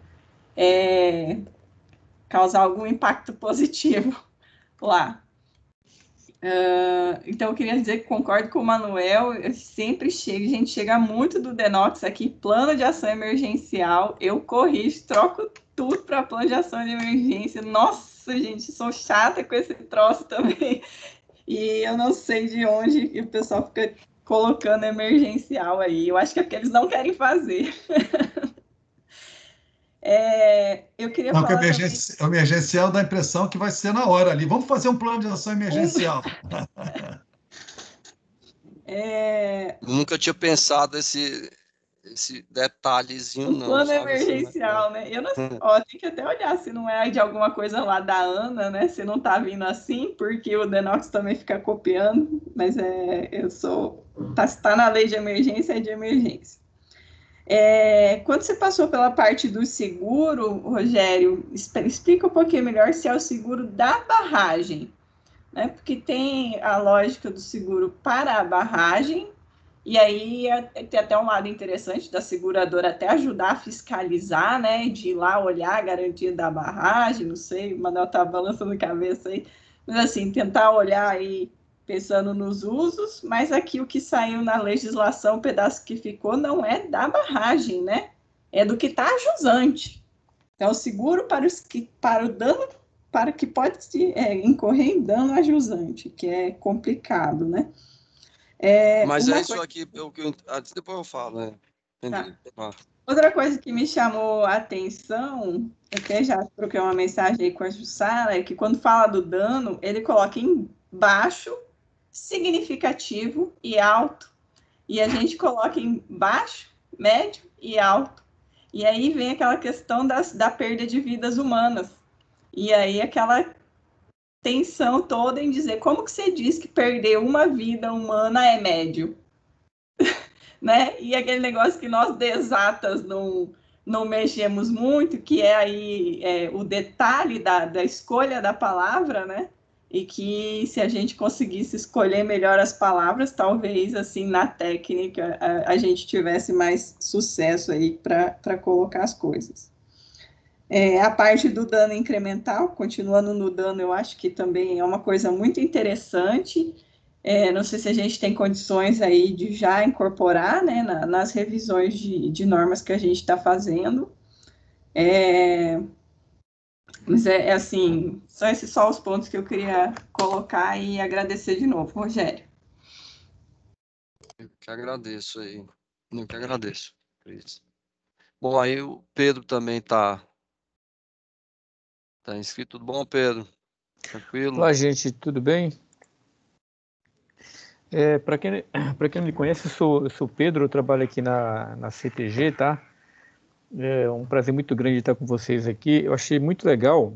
S4: causar algum impacto positivo lá. Então, eu queria dizer que concordo com o Manuel, a gente chega muito do DENOX aqui, plano de ação emergencial, eu corrijo, troco tudo para plano de ação de emergência. Nossa, gente, sou chata com esse troço também, e eu não sei de onde o pessoal fica colocando emergencial aí, eu acho que é porque eles não querem fazer. Eu queria falar
S5: também... O emergencial dá a impressão que vai ser na hora ali. Vamos fazer um plano de ação emergencial.
S2: Nunca tinha pensado esse detalhezinho, não.
S4: Plano emergencial, né? Eu não sei, tem que até olhar se não é de alguma coisa lá da ANA, né? Se não está vindo assim, porque o DENOX também fica copiando, mas está na lei de emergência, é de emergência. Quando você passou pela parte do seguro, Rogério, explica um pouquinho melhor se é o seguro da barragem, né? Porque tem a lógica do seguro para a barragem, e aí tem até um lado interessante da seguradora até ajudar a fiscalizar, né? De ir lá olhar a garantia da barragem, não sei, o Manuel tá balançando a cabeça aí, mas assim, tentar olhar aí pensando nos usos, mas aqui o que saiu na legislação, o pedaço que ficou, não é da barragem, né? É do que está a jusante. Então, seguro para o dano, para que pode incorrer em dano a jusante, que é complicado, né?
S2: Mas isso aqui, depois eu falo, né?
S4: Tá. Outra coisa que me chamou a atenção, até já troquei uma mensagem aí com a Jussara, é que quando fala do dano, ele coloca em baixo, significativo e alto, e a gente coloca em baixo, médio e alto. E aí vem aquela questão da perda de vidas humanas. E aí aquela tensão toda em dizer como que você diz que perder uma vida humana é médio, né? E aquele negócio que nós de exatas não mexemos muito, que é aí o detalhe da escolha da palavra, né? E que se a gente conseguisse escolher melhor as palavras, talvez assim na técnica a gente tivesse mais sucesso aí para colocar as coisas. A parte do dano incremental, continuando no dano, eu acho que também é uma coisa muito interessante. Não sei se a gente tem condições aí de já incorporar, né, nas revisões de normas que a gente está fazendo. Mas assim, só os pontos que eu queria colocar e agradecer de novo, Rogério.
S2: Eu que agradeço aí. Eu que agradeço, Cris. Bom, aí o Pedro também está inscrito. Tudo bom, Pedro? Tranquilo?
S7: Olá, gente, tudo bem? Para quem não me conhece, eu sou Pedro, eu trabalho aqui na CTG, tá? É um prazer muito grande estar com vocês aqui. Eu achei muito legal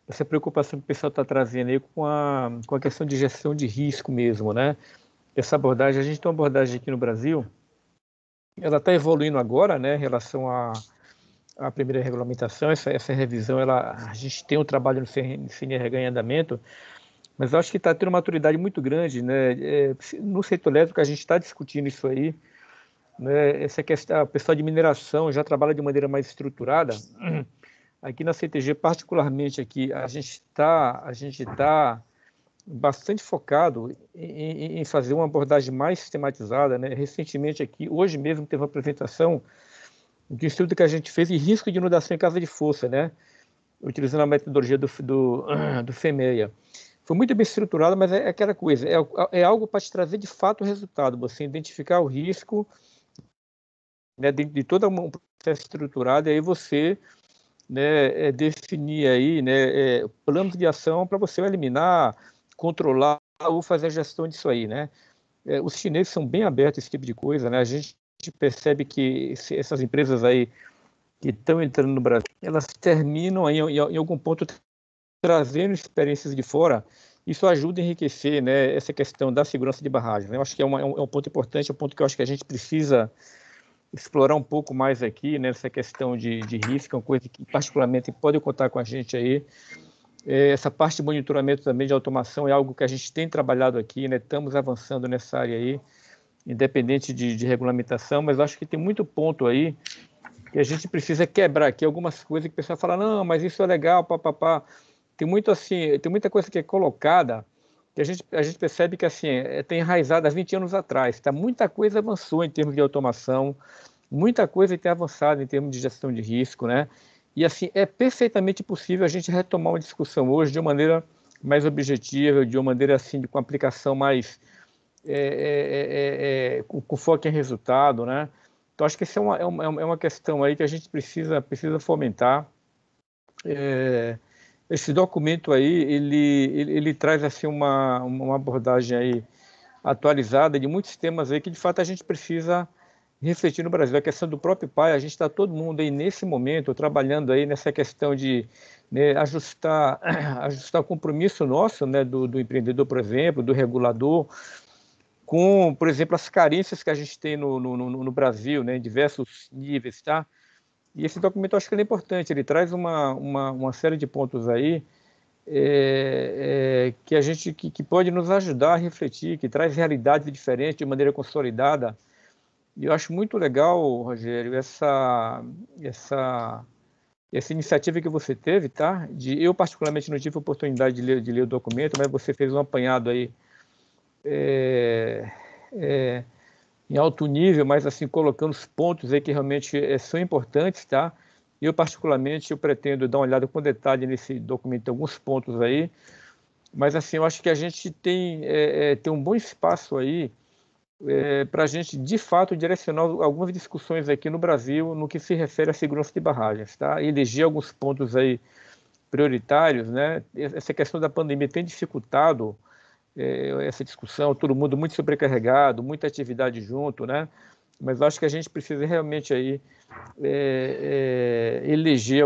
S7: essa preocupação que o pessoal está trazendo aí com a questão de gestão de risco mesmo, né? Essa abordagem, a gente tem uma abordagem aqui no Brasil, ela está evoluindo agora, né, em relação à primeira regulamentação, essa revisão, a gente tem um trabalho no CNRH em andamento, mas eu acho que está tendo uma maturidade muito grande, né? No setor elétrico a gente está discutindo isso aí, né? Essa questão, o pessoal de mineração já trabalha de maneira mais estruturada. Aqui na CTG, particularmente aqui, a gente tá bastante focado em fazer uma abordagem mais sistematizada, né? Recentemente aqui, hoje mesmo teve uma apresentação de estudo que a gente fez em risco de inundação em casa de força, né? Utilizando a metodologia do FEMEA. Foi muito bem estruturado, mas é aquela coisa, é algo para te trazer de fato o resultado, você identificar o risco, né, de todo um processo estruturado, e aí você, né, definir aí, né, planos de ação para você eliminar, controlar ou fazer a gestão disso aí, né? Os chineses são bem abertos a esse tipo de coisa, né? A gente percebe que essas empresas aí que estão entrando no Brasil, elas terminam aí, em algum ponto trazendo experiências de fora. Isso ajuda a enriquecer, né, essa questão da segurança de barragem, né? Eu acho que é um ponto importante, é um ponto que eu acho que a gente precisa explorar um pouco mais aqui, né, essa questão de risco, é uma coisa que particularmente pode contar com a gente aí. Essa parte de monitoramento também de automação é algo que a gente tem trabalhado aqui, né? Estamos avançando nessa área aí, independente de regulamentação, mas acho que tem muito ponto aí que a gente precisa quebrar aqui, algumas coisas que o pessoal fala, não, mas isso é legal, papapá. Tem muita coisa que é colocada que a gente percebe que assim, tem enraizado há 20 anos atrás, tá? Muita coisa avançou em termos de automação, muita coisa tem avançado em termos de gestão de risco, né? E assim, é perfeitamente possível a gente retomar uma discussão hoje de uma maneira mais objetiva, de uma maneira assim, com aplicação mais com foco em resultado, né? Então, acho que essa é uma questão aí que a gente precisa fomentar. Esse documento aí, ele traz assim uma abordagem aí atualizada de muitos temas aí que de fato a gente precisa refletir no Brasil. A questão do próprio pai, a gente está todo mundo aí nesse momento trabalhando aí nessa questão de, né, ajustar o compromisso nosso, né, do empreendedor, por exemplo, do regulador, com, por exemplo, as carências que a gente tem no Brasil, né, em diversos níveis, tá? E esse documento eu acho que ele é importante, ele traz uma série de pontos aí que a gente que pode nos ajudar a refletir, que traz realidades diferentes de maneira consolidada. E eu acho muito legal, Rogério, essa iniciativa que você teve, tá? Eu particularmente não tive a oportunidade de ler o documento, mas você fez um apanhado aí em alto nível, mas assim colocando os pontos aí que realmente são importantes, tá? Eu particularmente eu pretendo dar uma olhada com detalhe nesse documento, alguns pontos aí, mas assim eu acho que a gente tem um bom espaço aí para a gente de fato direcionar algumas discussões aqui no Brasil no que se refere à segurança de barragens, tá? E eleger alguns pontos aí prioritários, né? Essa questão da pandemia tem dificultado essa discussão, todo mundo muito sobrecarregado, muita atividade junto, né? mas acho que a gente precisa realmente aí eleger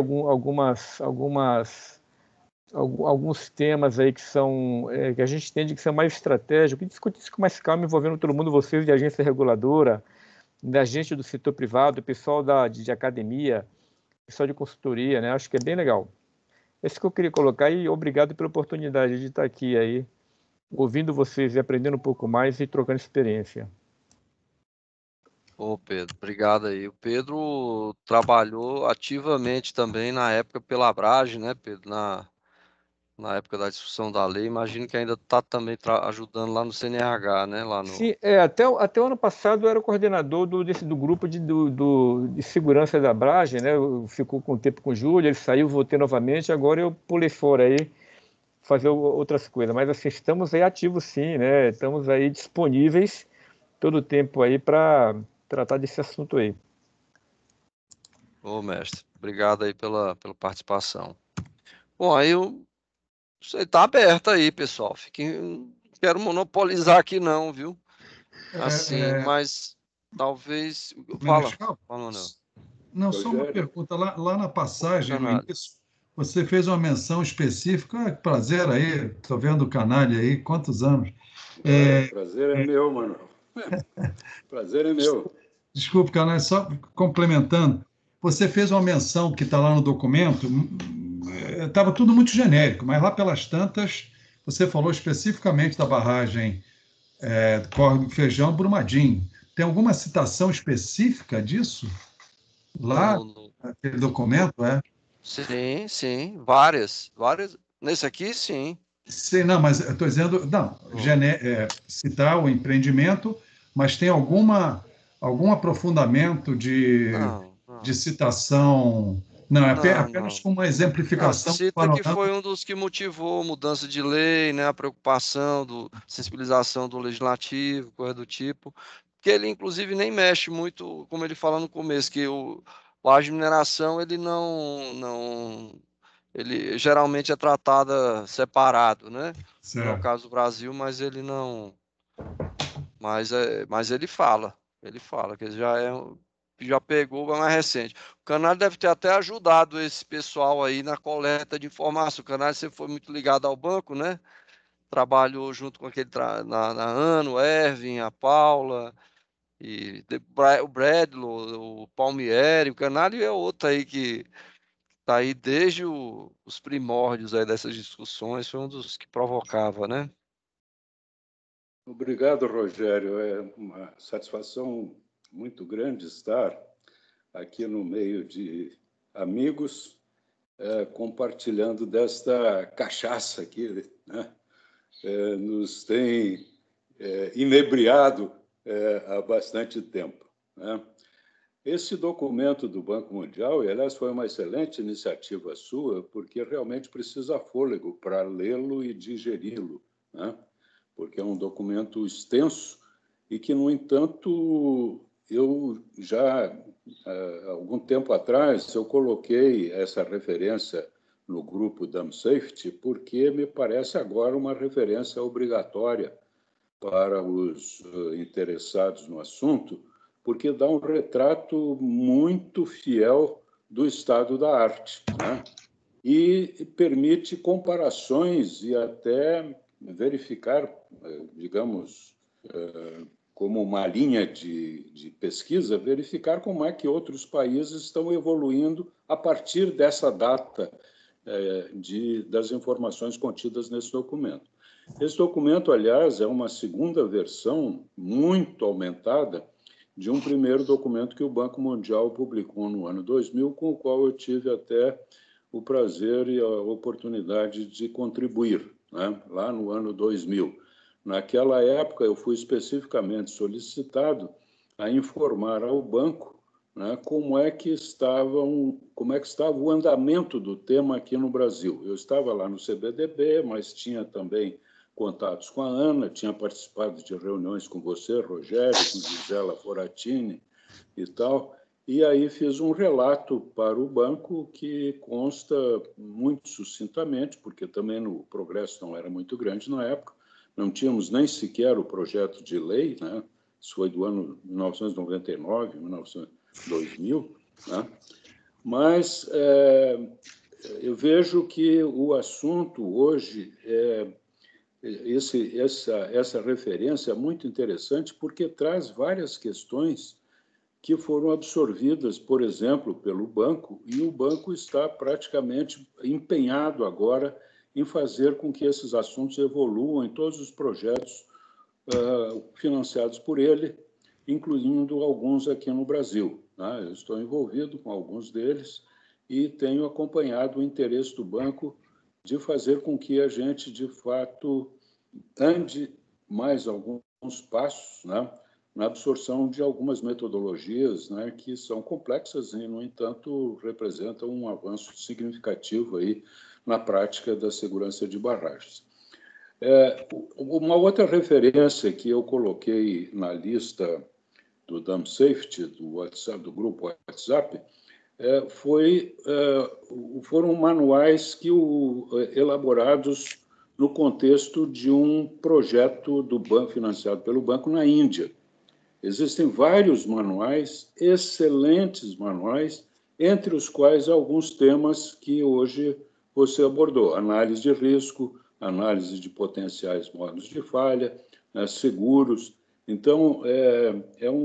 S7: alguns temas aí que são que a gente entende que são mais estratégicos, e discutir isso com mais calma, envolvendo todo mundo, vocês de agência reguladora, da gente do setor privado, pessoal de academia, pessoal de consultoria, né? Acho que é bem legal. Esse que eu queria colocar, e obrigado pela oportunidade de estar aqui aí, ouvindo vocês e aprendendo um pouco mais e trocando experiência.
S2: Ô, Pedro, obrigado aí. O Pedro trabalhou ativamente também na época pela Abrage, né, Pedro? Na época da discussão da lei. Imagino que ainda está também ajudando lá no CNRH, né?
S7: Sim, até o ano passado eu era o coordenador do grupo de segurança da Abrage, né? Ficou com o tempo com o Júlio, ele saiu, voltei novamente, agora eu pulei fora aí, fazer outras coisas. Mas assim, estamos aí ativos sim, né? Estamos aí disponíveis todo o tempo aí para tratar desse assunto aí.
S2: Ô, mestre, obrigado aí pela participação. Bom, aí você está aberto aí, pessoal. Não quero monopolizar aqui não, viu? Assim, mas talvez... Fala, Manuel.
S5: Não, só uma pergunta. Lá na passagem, no início, você fez uma menção específica. Prazer aí, estou vendo o Canalha aí, quantos anos?
S8: Prazer é meu, Manuel. Prazer é meu.
S5: Desculpe, Canalha, só complementando. Você fez uma menção que está lá no documento, estava tudo muito genérico, mas lá pelas tantas, você falou especificamente da barragem Córrego do Feijão, Brumadinho. Tem alguma citação específica disso? Lá, naquele documento,
S2: Sim, várias. Nesse aqui, sim.
S5: Sim, não, mas eu estou dizendo, não, citar o empreendimento, mas tem algum aprofundamento de citação? Não, apenas com uma exemplificação.
S2: Cita que foi um dos que motivou a mudança de lei, né, a preocupação, sensibilização do legislativo, coisa do tipo, que ele, inclusive, nem mexe muito, como ele fala no começo, que o a mineração, ele ele geralmente é tratada separado, né? Certo. Não é o caso do Brasil, mas ele não... Mas ele fala que já pegou a mais recente. O Canalha deve ter até ajudado esse pessoal aí na coleta de informação. O Canalha sempre foi muito ligado ao banco, né? Trabalhou junto com aquele na ANO, o Ervin, a Paula, e o Bradlow, o Palmieri. O Canalha é outro aí que está aí desde os primórdios aí dessas discussões, foi um dos que provocava, né?
S8: Obrigado, Rogério. É uma satisfação muito grande estar aqui no meio de amigos, compartilhando desta cachaça que, né, nos tem inebriado há bastante tempo, né? Esse documento do Banco Mundial, e, aliás, foi uma excelente iniciativa sua, porque realmente precisa fôlego para lê-lo e digeri-lo, né? Porque é um documento extenso e que, no entanto, eu já, há algum tempo atrás, eu coloquei essa referência no grupo Dam Safety, porque me parece agora uma referência obrigatória para os interessados no assunto, porque dá um retrato muito fiel do estado da arte, né? E permite comparações e até verificar, digamos, como uma linha de pesquisa, verificar como é que outros países estão evoluindo a partir dessa data das informações contidas nesse documento. Esse documento, aliás, é uma segunda versão muito aumentada de um primeiro documento que o Banco Mundial publicou no ano 2000, com o qual eu tive até o prazer e a oportunidade de contribuir, né, lá no ano 2000. Naquela época, eu fui especificamente solicitado a informar ao banco, né, como é que estava o andamento do tema aqui no Brasil. Eu estava lá no CBDB, mas tinha também contatos com a Ana, tinha participado de reuniões com você, Rogério, com Gisela Foratini e tal, e aí fiz um relato para o banco que consta muito sucintamente, porque também o progresso não era muito grande na época, não tínhamos nem sequer o projeto de lei, né, isso foi do ano 1999, 2000, né? Mas eu vejo que o assunto hoje, essa referência é muito interessante porque traz várias questões que foram absorvidas, por exemplo, pelo banco, e o banco está praticamente empenhado agora em fazer com que esses assuntos evoluam em todos os projetos financiados por ele, incluindo alguns aqui no Brasil, né? Eu estou envolvido com alguns deles e tenho acompanhado o interesse do banco de fazer com que a gente, de fato, ande mais alguns passos, né, na absorção de algumas metodologias, né, que são complexas e, no entanto, representam um avanço significativo aí na prática da segurança de barragens. Uma outra referência que eu coloquei na lista do Dam Safety, do WhatsApp, do grupo WhatsApp, foram manuais elaborados no contexto de um projeto do banco, financiado pelo banco na Índia. Existem vários manuais, excelentes manuais, entre os quais alguns temas que hoje você abordou: análise de risco, análise de potenciais modos de falha, seguros. Então,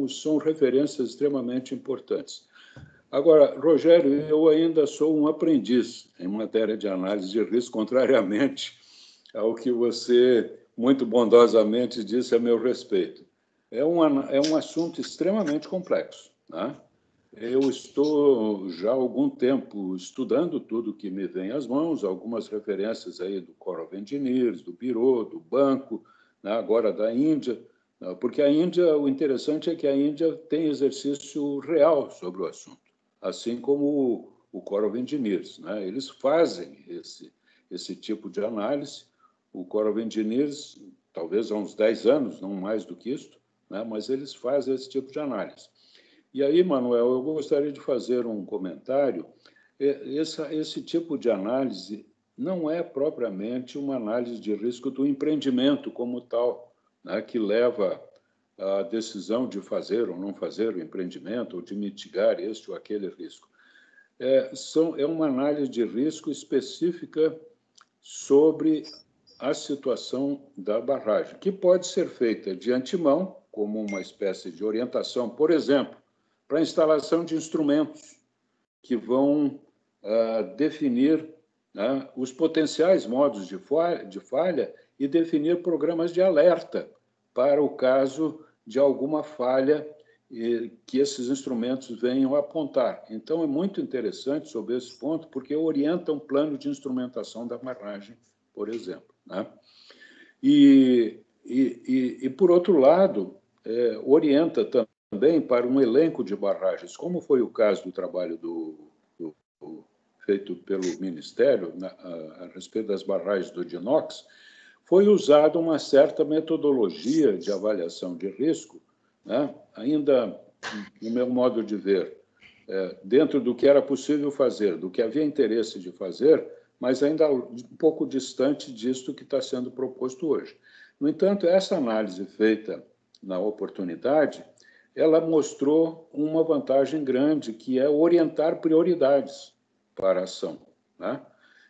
S8: são referências extremamente importantes. Agora, Rogério, eu ainda sou um aprendiz em matéria de análise de risco, contrariamente ao que você muito bondosamente disse a meu respeito. É um assunto extremamente complexo, né? Eu estou já há algum tempo estudando tudo que me vem às mãos, algumas referências aí do Corps of Engineers, do Bureau, do banco, né? Agora da Índia, né? Porque a Índia, o interessante é que a Índia tem exercício real sobre o assunto, assim como o Corps of Engineers, né? Eles fazem esse tipo de análise. O Corps of Engineers, talvez há uns 10 anos, não mais do que isso, né? Mas eles fazem esse tipo de análise. E aí, Manuel, eu gostaria de fazer um comentário. Esse tipo de análise não é propriamente uma análise de risco do empreendimento como tal, né, que leva à decisão de fazer ou não fazer o empreendimento, ou de mitigar este ou aquele risco. É uma análise de risco específica sobre a situação da barragem, que pode ser feita de antemão, como uma espécie de orientação, por exemplo, para a instalação de instrumentos que vão definir, né, os potenciais modos de falha e definir programas de alerta para o caso de alguma falha que esses instrumentos venham a apontar. Então, é muito interessante sobre esse ponto, porque orienta um plano de instrumentação da barragem, por exemplo, né? E, por outro lado, orienta também para um elenco de barragens, como foi o caso do trabalho feito pelo Ministério a respeito das barragens do Dinox. Foi usada uma certa metodologia de avaliação de risco, né? Ainda, no meu modo de ver, dentro do que era possível fazer, do que havia interesse de fazer, mas ainda um pouco distante disto que está sendo proposto hoje. No entanto, essa análise feita na oportunidade, ela mostrou uma vantagem grande, que é orientar prioridades para a ação, né?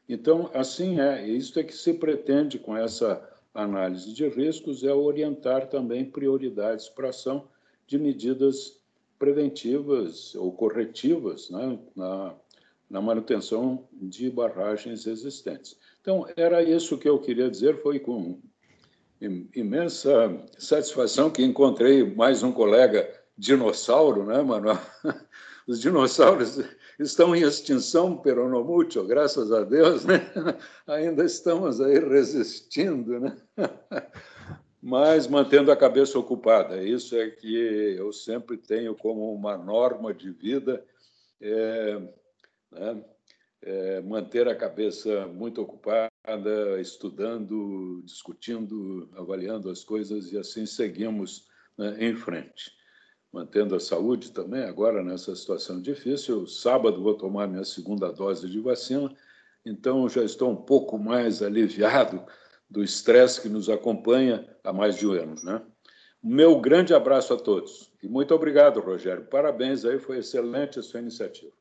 S8: Então, assim isso é que se pretende com essa análise de riscos, é orientar também prioridades para a ação de medidas preventivas ou corretivas, né, na manutenção de barragens existentes. Então, era isso que eu queria dizer. Foi com imensa satisfação que encontrei mais um colega dinossauro, né, Manuel? Os dinossauros estão em extinção, peronomútil, graças a Deus, né? Ainda estamos aí resistindo, né? Mas mantendo a cabeça ocupada. Isso é que eu sempre tenho como uma norma de vida, né? Manter a cabeça muito ocupada, estudando, discutindo, avaliando as coisas, e assim seguimos, né, em frente. Mantendo a saúde também, agora nessa situação difícil. Sábado vou tomar minha segunda dose de vacina, então já estou um pouco mais aliviado do estresse que nos acompanha há mais de um ano, né? Meu grande abraço a todos. E muito obrigado, Rogério. Parabéns aí, foi excelente a sua iniciativa.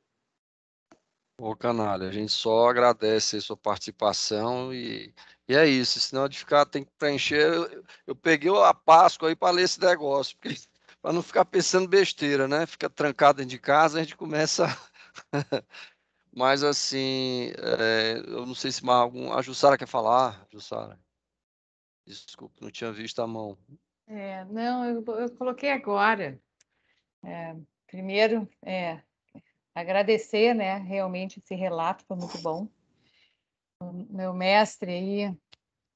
S2: Ô, Canalha, a gente só agradece a sua participação e é isso, senão de ficar, tem que preencher. Eu peguei a Páscoa aí para ler esse negócio, para não ficar pensando besteira, né? Fica trancado dentro de casa, a gente começa. Mas assim, eu não sei se mais algum. A Jussara quer falar, Jussara. Desculpa, não tinha visto a mão.
S3: Não, eu coloquei agora. Primeiro, agradecer, né? Realmente esse relato foi muito bom. O meu mestre aí,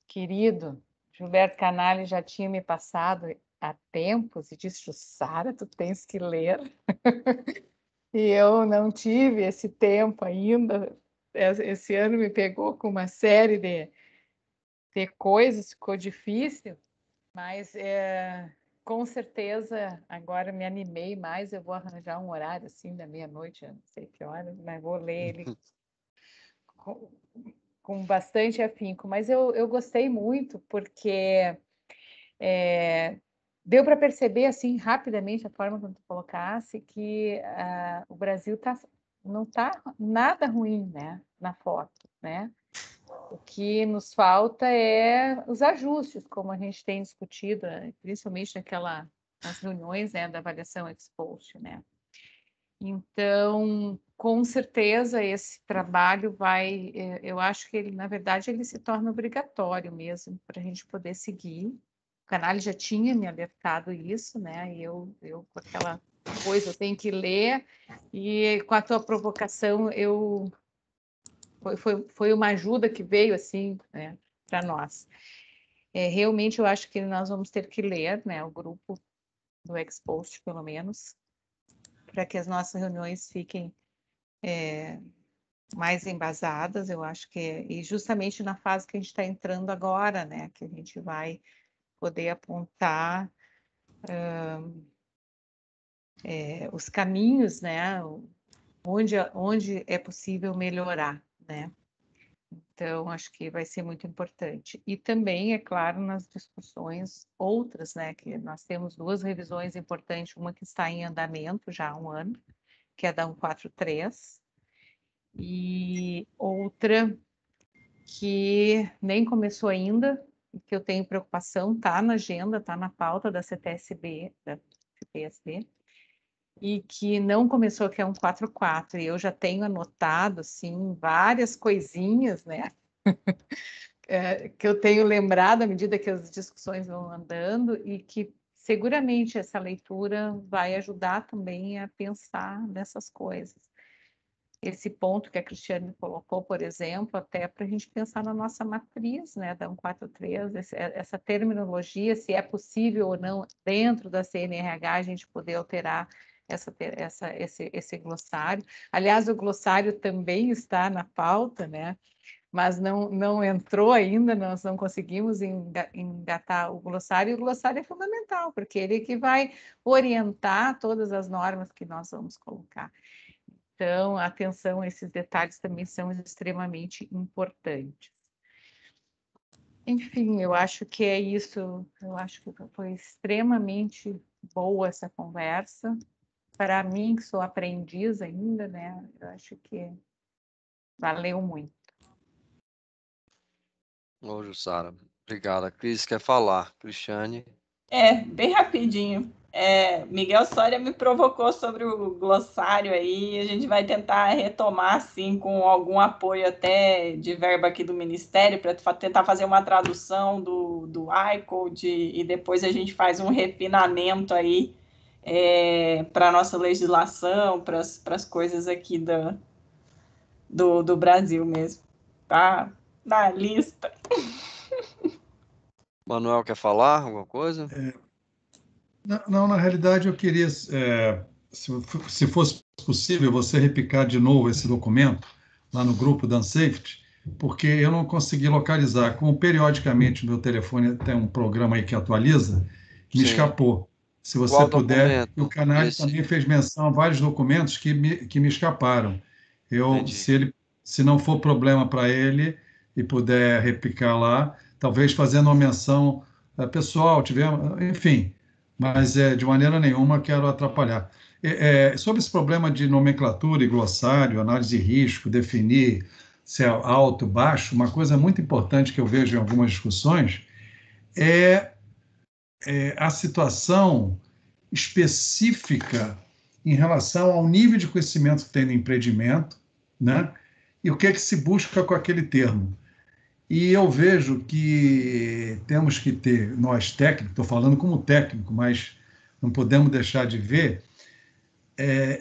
S3: querido, Gilberto Canali, já tinha me passado há tempos e disse: Jussara, tu tens que ler. E eu não tive esse tempo ainda. Esse ano me pegou com uma série de coisas, ficou difícil, mas com certeza agora me animei mais. Eu vou arranjar um horário assim da meia-noite, não sei que horas, mas vou ler ele com bastante afinco. Mas eu gostei muito porque deu para perceber assim rapidamente a forma como tu colocasse que o Brasil não está nada ruim, né, na foto, né? O que nos falta é os ajustes, como a gente tem discutido, principalmente nas reuniões, né, da avaliação ex post, né? Então, com certeza esse trabalho eu acho que ele, na verdade, ele se torna obrigatório mesmo para a gente poder seguir. O canal já tinha me alertado isso, né? E eu com aquela coisa, eu tenho que ler, e com a tua provocação, foi uma ajuda que veio assim, né, para nós. Realmente, eu acho que nós vamos ter que ler, né, o grupo do Expost, pelo menos, para que as nossas reuniões fiquem mais embasadas, eu acho e justamente na fase que a gente está entrando agora, né, que a gente vai poder apontar os caminhos, né, onde é possível melhorar, né? Então, acho que vai ser muito importante. E também, é claro, nas discussões outras, né, que nós temos duas revisões importantes, uma que está em andamento já há um ano, que é da 143, e outra que nem começou ainda, que eu tenho preocupação, está na agenda, está na pauta da CTSB, da CTSB, e que não começou, que é 144, e eu já tenho anotado, assim, várias coisinhas, né, que eu tenho lembrado à medida que as discussões vão andando, e que seguramente essa leitura vai ajudar também a pensar nessas coisas. Esse ponto que a Cristiane colocou, por exemplo, até para a gente pensar na nossa matriz, né, da 143, essa terminologia, se é possível ou não, dentro da CNRH, a gente poder alterar esse glossário. Aliás, o glossário também está na pauta, né? Mas não entrou ainda, nós não conseguimos engatar o glossário, e o glossário é fundamental, porque ele é que vai orientar todas as normas que nós vamos colocar. Então, atenção, esses detalhes também são extremamente importantes. Enfim, eu acho que é isso. Eu acho que foi extremamente boa essa conversa. Para mim, que sou aprendiz ainda, né? Eu acho que valeu muito.
S2: Ô, Jussara, obrigado. A Cris quer falar. Cristiane.
S4: Bem rapidinho. Miguel Soria me provocou sobre o glossário aí, a gente vai tentar retomar, assim, com algum apoio até de verba aqui do Ministério, para tentar fazer uma tradução do iCode, e depois a gente faz um refinamento aí para a nossa legislação, para as coisas aqui do Brasil mesmo, tá? Na lista.
S2: Manuel quer falar alguma coisa?
S5: Não, na realidade, eu queria, se fosse possível, você repicar de novo esse documento lá no grupo da Unsafety, porque eu não consegui localizar. Como periodicamente o meu telefone tem um programa aí que atualiza, me escapou. Se você
S2: Qual
S5: puder,
S2: documento?
S5: o canal também fez menção a vários documentos que me escaparam. Se não for problema para ele e puder repicar lá, talvez fazendo uma menção pessoal, enfim, mas de maneira nenhuma quero atrapalhar. Sobre esse problema de nomenclatura e glossário, análise de risco, definir se é alto, baixo, uma coisa muito importante que eu vejo em algumas discussões é a situação específica em relação ao nível de conhecimento que tem no empreendimento, né? E o que é que se busca com aquele termo. E eu vejo que temos que ter, nós técnicos, estou falando como técnico, mas não podemos deixar de ver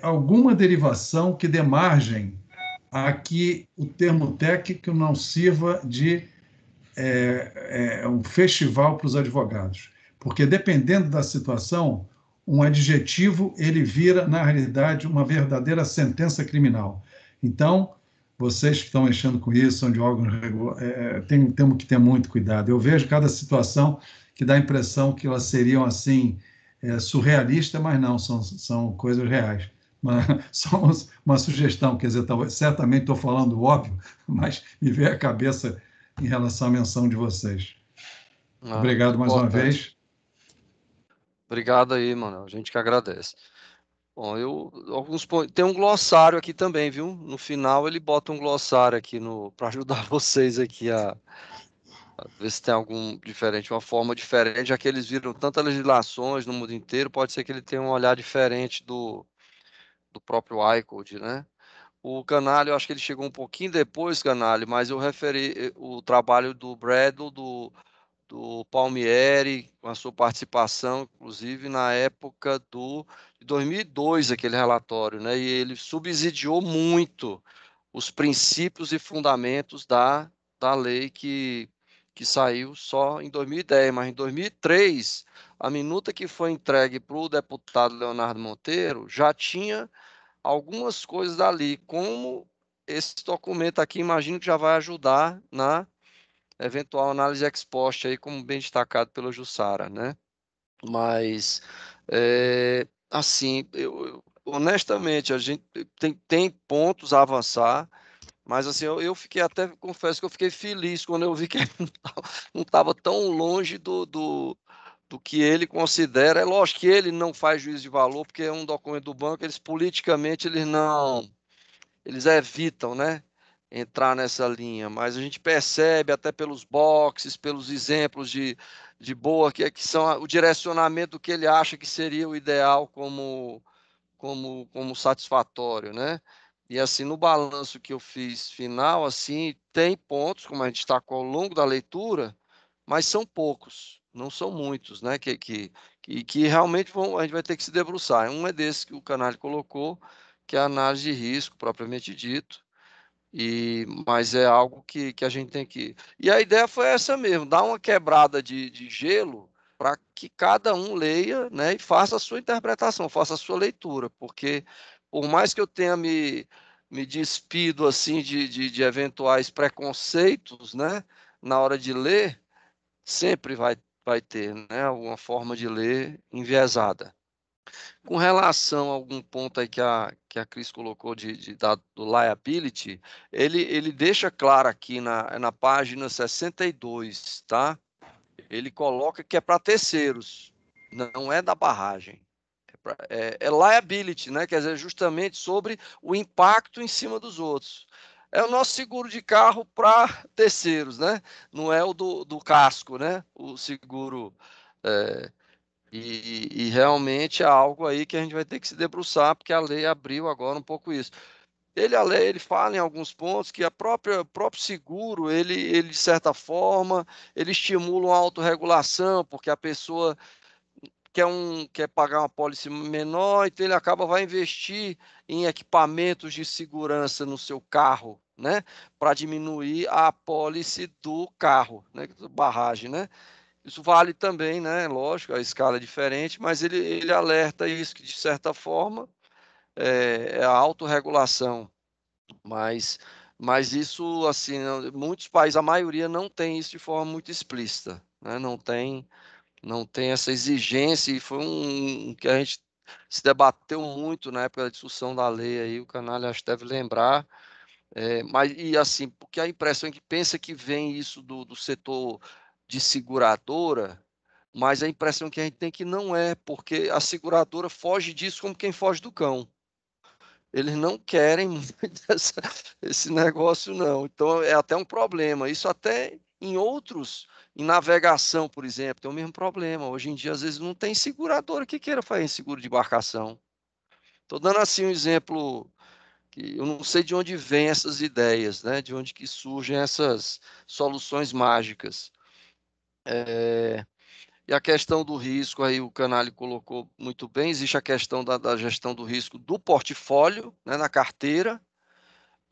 S5: alguma derivação que dê margem a que o termo técnico não sirva de um festival para os advogados. Porque, dependendo da situação, um adjetivo ele vira, na realidade, uma verdadeira sentença criminal. Então, vocês que estão mexendo com isso, são de órgãos temos que ter muito cuidado. Eu vejo cada situação que dá a impressão que elas seriam assim surrealistas, mas não, são coisas reais. Só uma sugestão, quer dizer, certamente estou falando óbvio, mas me veio à cabeça em relação à menção de vocês. Obrigado mais uma vez.
S2: Obrigado aí, mano. A gente que agradece. Bom, tem um glossário aqui também, viu? No final ele bota um glossário aqui para ajudar vocês aqui a ver se tem algum diferente, uma forma diferente, já que eles viram tantas legislações no mundo inteiro, pode ser que ele tenha um olhar diferente do próprio iCode, né? O Canalho, eu acho que ele chegou um pouquinho depois, Canalho, mas eu referi o trabalho do Bradle, do Palmieri, com a sua participação, inclusive na época de 2002, aquele relatório, né? E ele subsidiou muito os princípios e fundamentos da lei que saiu só em 2010, mas em 2003, a minuta que foi entregue para o deputado Leonardo Monteiro já tinha algumas coisas dali, como esse documento aqui, imagino que já vai ajudar na eventual análise ex post, aí, como bem destacado pela Jussara, né? Mas, assim, honestamente, a gente tem pontos a avançar, mas assim, eu fiquei até, confesso que eu fiquei feliz quando eu vi que não estava tão longe do que ele considera. É lógico que ele não faz juízo de valor, porque é um documento do banco, eles politicamente eles evitam, né, entrar nessa linha, mas a gente percebe até pelos boxes, pelos exemplos de boa, que são o direcionamento que ele acha que seria o ideal como satisfatório, né? E assim, no balanço que eu fiz final, assim, tem pontos, como a gente destacou ao longo da leitura, mas são poucos, não são muitos, né? Que realmente a gente vai ter que se debruçar. Um é desse que o Canalha colocou, que é a análise de risco, propriamente dito, mas é algo que a gente tem que... E a ideia foi essa mesmo, dar uma quebrada de gelo para que cada um leia, né, e faça a sua interpretação, faça a sua leitura, porque por mais que eu tenha me despido assim de eventuais preconceitos, né, na hora de ler, sempre vai ter, né, alguma forma de ler enviesada. Com relação a algum ponto aí que a Cris colocou do liability, ele deixa claro aqui na página 62, tá? Ele coloca que é para terceiros, não é da barragem. É liability, né? Quer dizer, justamente sobre o impacto em cima dos outros. É o nosso seguro de carro para terceiros, né? Não é o do casco, né? O seguro. E realmente é algo aí que a gente vai ter que se debruçar, porque a lei abriu agora um pouco isso. A lei, ele fala em alguns pontos que o próprio seguro, ele, de certa forma, ele estimula uma autorregulação, porque a pessoa quer pagar uma pólice menor, então ele vai investir em equipamentos de segurança no seu carro, né, para diminuir a pólice do carro, né, barragem, né? Isso vale também, né? Lógico, a escala é diferente, mas ele alerta isso, que de certa forma é a autorregulação. Mas isso, assim, muitos países, a maioria não tem isso de forma muito explícita, né? Não tem essa exigência, e foi que a gente se debateu muito na época da discussão da lei, aí o Canalha acho que deve lembrar, e assim, porque a impressão é que pensa que vem isso do setor de seguradora, mas a impressão que a gente tem que não é, porque a seguradora foge disso como quem foge do cão. Eles não querem muito esse negócio, não. Então, é até um problema. Isso até em outros, em navegação, por exemplo, tem o mesmo problema. Hoje em dia, às vezes, não tem seguradora que queira fazer seguro de embarcação. Estou dando assim um exemplo que eu não sei de onde vêm essas ideias, né? De onde que surgem essas soluções mágicas. E a questão do risco, aí o Canali colocou muito bem, existe a questão da gestão do risco do portfólio, né, na carteira,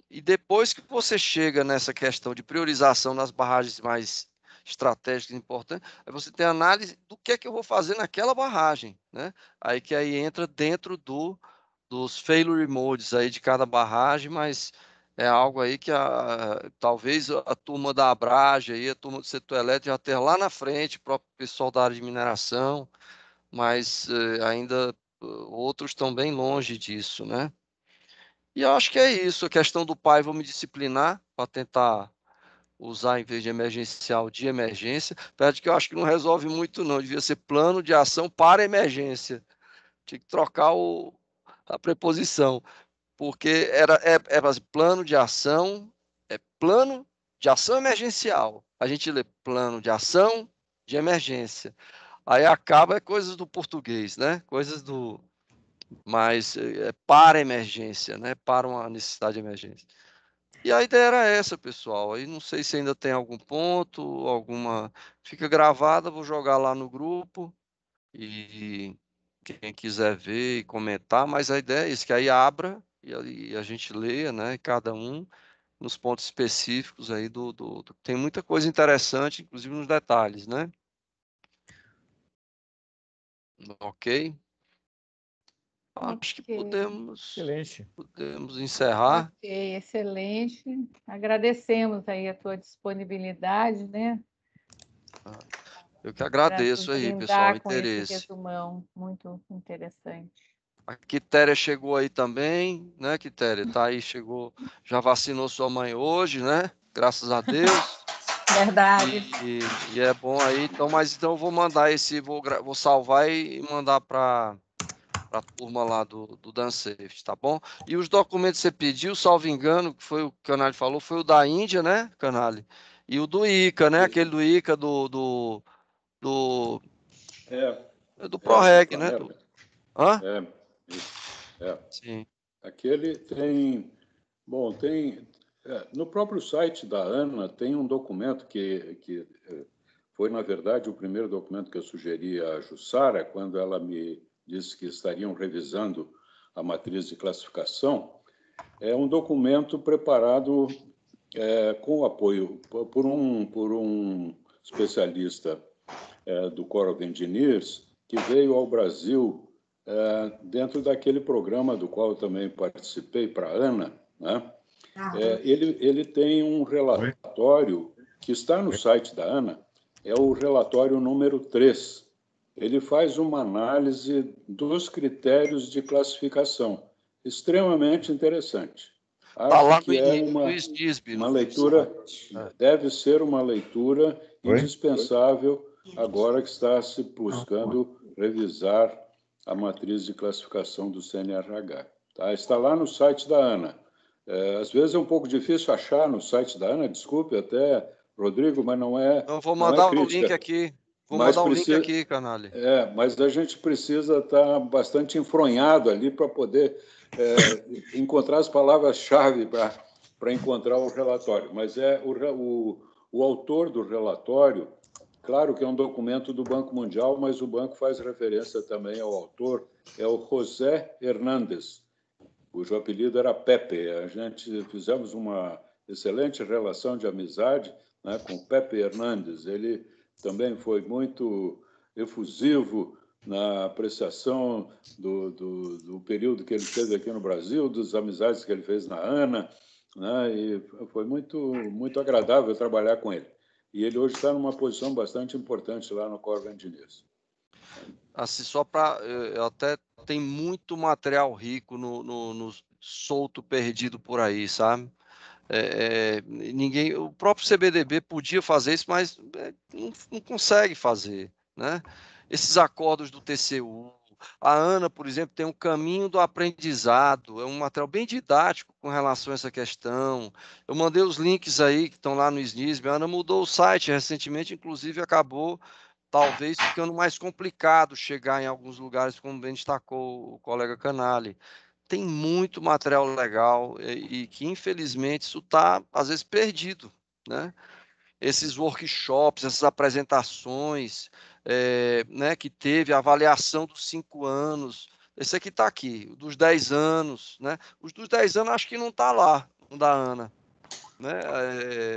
S2: e depois que você chega nessa questão de priorização nas barragens mais estratégicas e importantes, aí você tem a análise do que é que eu vou fazer naquela barragem, né? Aí entra dentro dos failure modes aí de cada barragem, mas é algo aí que talvez a turma da Abrage, aí, a turma do setor elétrico já esteja lá na frente, o próprio pessoal da área de mineração, mas ainda outros estão bem longe disso, né? E eu acho que é isso, a questão do pai, vou me disciplinar para tentar usar, em vez de emergencial, de emergência, apesar de que eu acho que não resolve muito não, devia ser plano de ação para emergência, tinha que trocar a preposição, porque plano de ação emergencial. A gente lê plano de ação de emergência. Aí acaba coisas do português, né? Coisas do mais para emergência, né? Para uma necessidade de emergência. E a ideia era essa, pessoal. Aí não sei se ainda tem algum ponto, alguma. Fica gravada, vou jogar lá no grupo e quem quiser ver e comentar, mas a ideia é isso, que aí abra e a gente leia, né? Cada um nos pontos específicos aí Tem muita coisa interessante, inclusive nos detalhes, né? Ok? Acho que podemos encerrar.
S3: Ok, excelente. Agradecemos aí a tua disponibilidade, né?
S2: Eu que agradeço aí, pessoal, o
S3: com esse
S2: interesse.
S3: resumão muito interessante.
S2: A Quitéria chegou aí também, né, Quitéria? Tá aí, chegou, já vacinou sua mãe hoje, né? Graças a Deus.
S3: Verdade.
S2: E é bom aí. Então eu vou mandar vou salvar e mandar para a turma lá do DanSafe, tá bom? E os documentos que você pediu, salvo engano, que foi o que o Canali falou, foi o da Índia, né, Canali? E o do ICA, né? Aquele do ICA do ProReg, né? Hã? Sim.
S8: Aquele tem... Bom, no próprio site da ANA tem um documento que foi, na verdade, o primeiro documento que eu sugeri à Jussara, quando ela me disse que estariam revisando a matriz de classificação. É um documento preparado com apoio por um especialista do Corps of Engineers, que veio ao Brasil dentro daquele programa do qual eu também participei para a ANA, né? Ele tem um relatório que está no site da ANA, é o relatório número 3. Ele faz uma análise dos critérios de classificação, extremamente interessante. Acho que é uma leitura, deve ser uma leitura indispensável agora que está se buscando revisar a matriz de classificação do CNRH. Tá? Está lá no site da ANA. Às vezes é um pouco difícil achar no site da ANA, desculpe até, Rodrigo, mas não é.
S2: Então, vou mandar o link aqui. Mandar o link aqui, Canali.
S8: Mas a gente precisa estar bastante enfronhado ali para poder encontrar as palavras-chave para encontrar o relatório. Mas o autor do relatório, claro que é um documento do Banco Mundial, mas o banco faz referência também ao autor, é o José Hernández, cujo apelido era Pepe. A gente fizemos uma excelente relação de amizade, né, com Pepe Hernández. Ele também foi muito efusivo na apreciação do período que ele teve aqui no Brasil, das amizades que ele fez na ANA, né, e foi muito agradável trabalhar com ele. E ele hoje está numa posição bastante importante lá no Corps of Engineers.
S2: Assim, só para... até tem muito material rico no solto perdido por aí, sabe? O próprio CBDB podia fazer isso, mas não consegue fazer. né? Esses acordos do TCU. A Ana, por exemplo, tem um caminho do aprendizado, é um material bem didático com relação a essa questão. Eu mandei os links aí que estão lá no SNISB. A Ana mudou o site recentemente, inclusive acabou talvez ficando mais complicado chegar em alguns lugares, como bem destacou o colega Canali. Tem muito material legal e que, infelizmente, isso está, às vezes, perdido, né? Esses workshops, essas apresentações, né, que teve a avaliação dos 5 anos, esse aqui está aqui, o dos 10 anos, né? Os dos 10 anos acho que não está lá, o da Ana, né?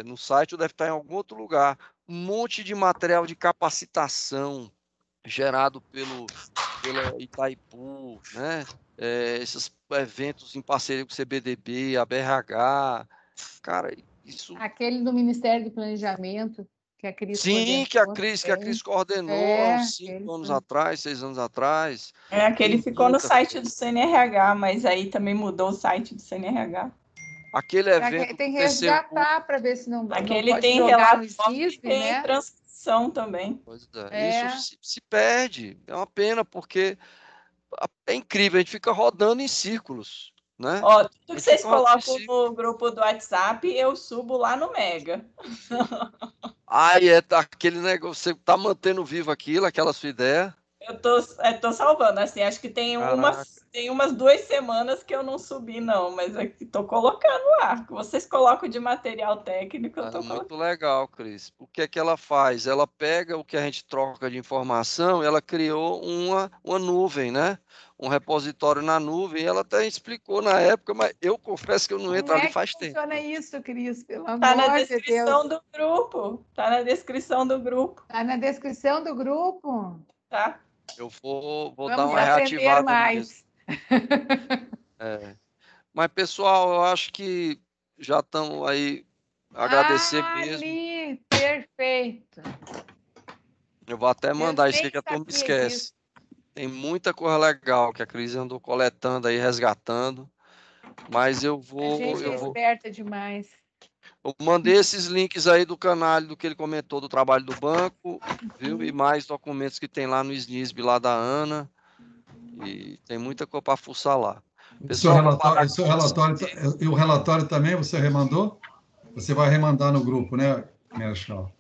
S2: No site deve estar em algum outro lugar. Um monte de material de capacitação gerado pela Itaipu, né? Esses eventos em parceria com o CBDB, a BRH, cara, isso...
S3: Aquele do Ministério do Planejamento, que a Cris
S2: Sim, que a Cris coordenou há uns 5 anos atrás, 6 anos atrás.
S4: Aquele ficou no site do CNRH, mas aí também mudou o site do CNRH.
S2: Aquele evento...
S3: Tem que resgatar para ver se não
S4: aquele
S3: pode
S4: tem
S3: jogar no
S4: relatório,
S3: SNISB,
S4: tem
S3: né?
S4: transcrição também.
S2: Pois é. Isso se perde. É uma pena, porque é incrível, a gente fica rodando em círculos, né?
S4: Ó, tudo que vocês colocam no grupo do WhatsApp, eu subo lá no Mega.
S2: Aquele negócio, você tá mantendo vivo aquela sua ideia?
S4: Eu tô salvando, assim, acho que tem umas 2 semanas que eu não subi, não, mas aqui tô colocando lá. O que vocês colocam de material técnico, eu tô colocando.
S2: Muito legal, Cris. O que é que ela faz? Ela pega o que a gente troca de informação e ela criou uma nuvem, né? Um repositório na nuvem, e ela até explicou na época, mas eu confesso que eu não entro ali faz tempo.
S3: Como funciona isso, Cris? Pelo amor
S4: Tá na
S3: de
S4: descrição
S3: Deus.
S4: do grupo. Tá na descrição do grupo.
S3: Tá na descrição do grupo?
S4: Tá.
S2: Eu vou
S3: Vamos
S2: dar uma reativada
S3: mais.
S2: Mas, pessoal, eu acho que já estamos aí. Agradecer mesmo.
S3: Ali, perfeito.
S2: Eu vou até mandar isso aqui que a turma esquece. Tem muita coisa legal que a Cris andou coletando aí, resgatando. Mas eu vou...
S3: A gente é esperta demais.
S2: Eu mandei esses links aí do canal, do que ele comentou do trabalho do banco, viu? E mais documentos que tem lá no SNISB, lá da Ana. E tem muita coisa para fuçar lá.
S5: Pessoal, e o relatório também você remandou? Você vai remandar no grupo, né, Marechal?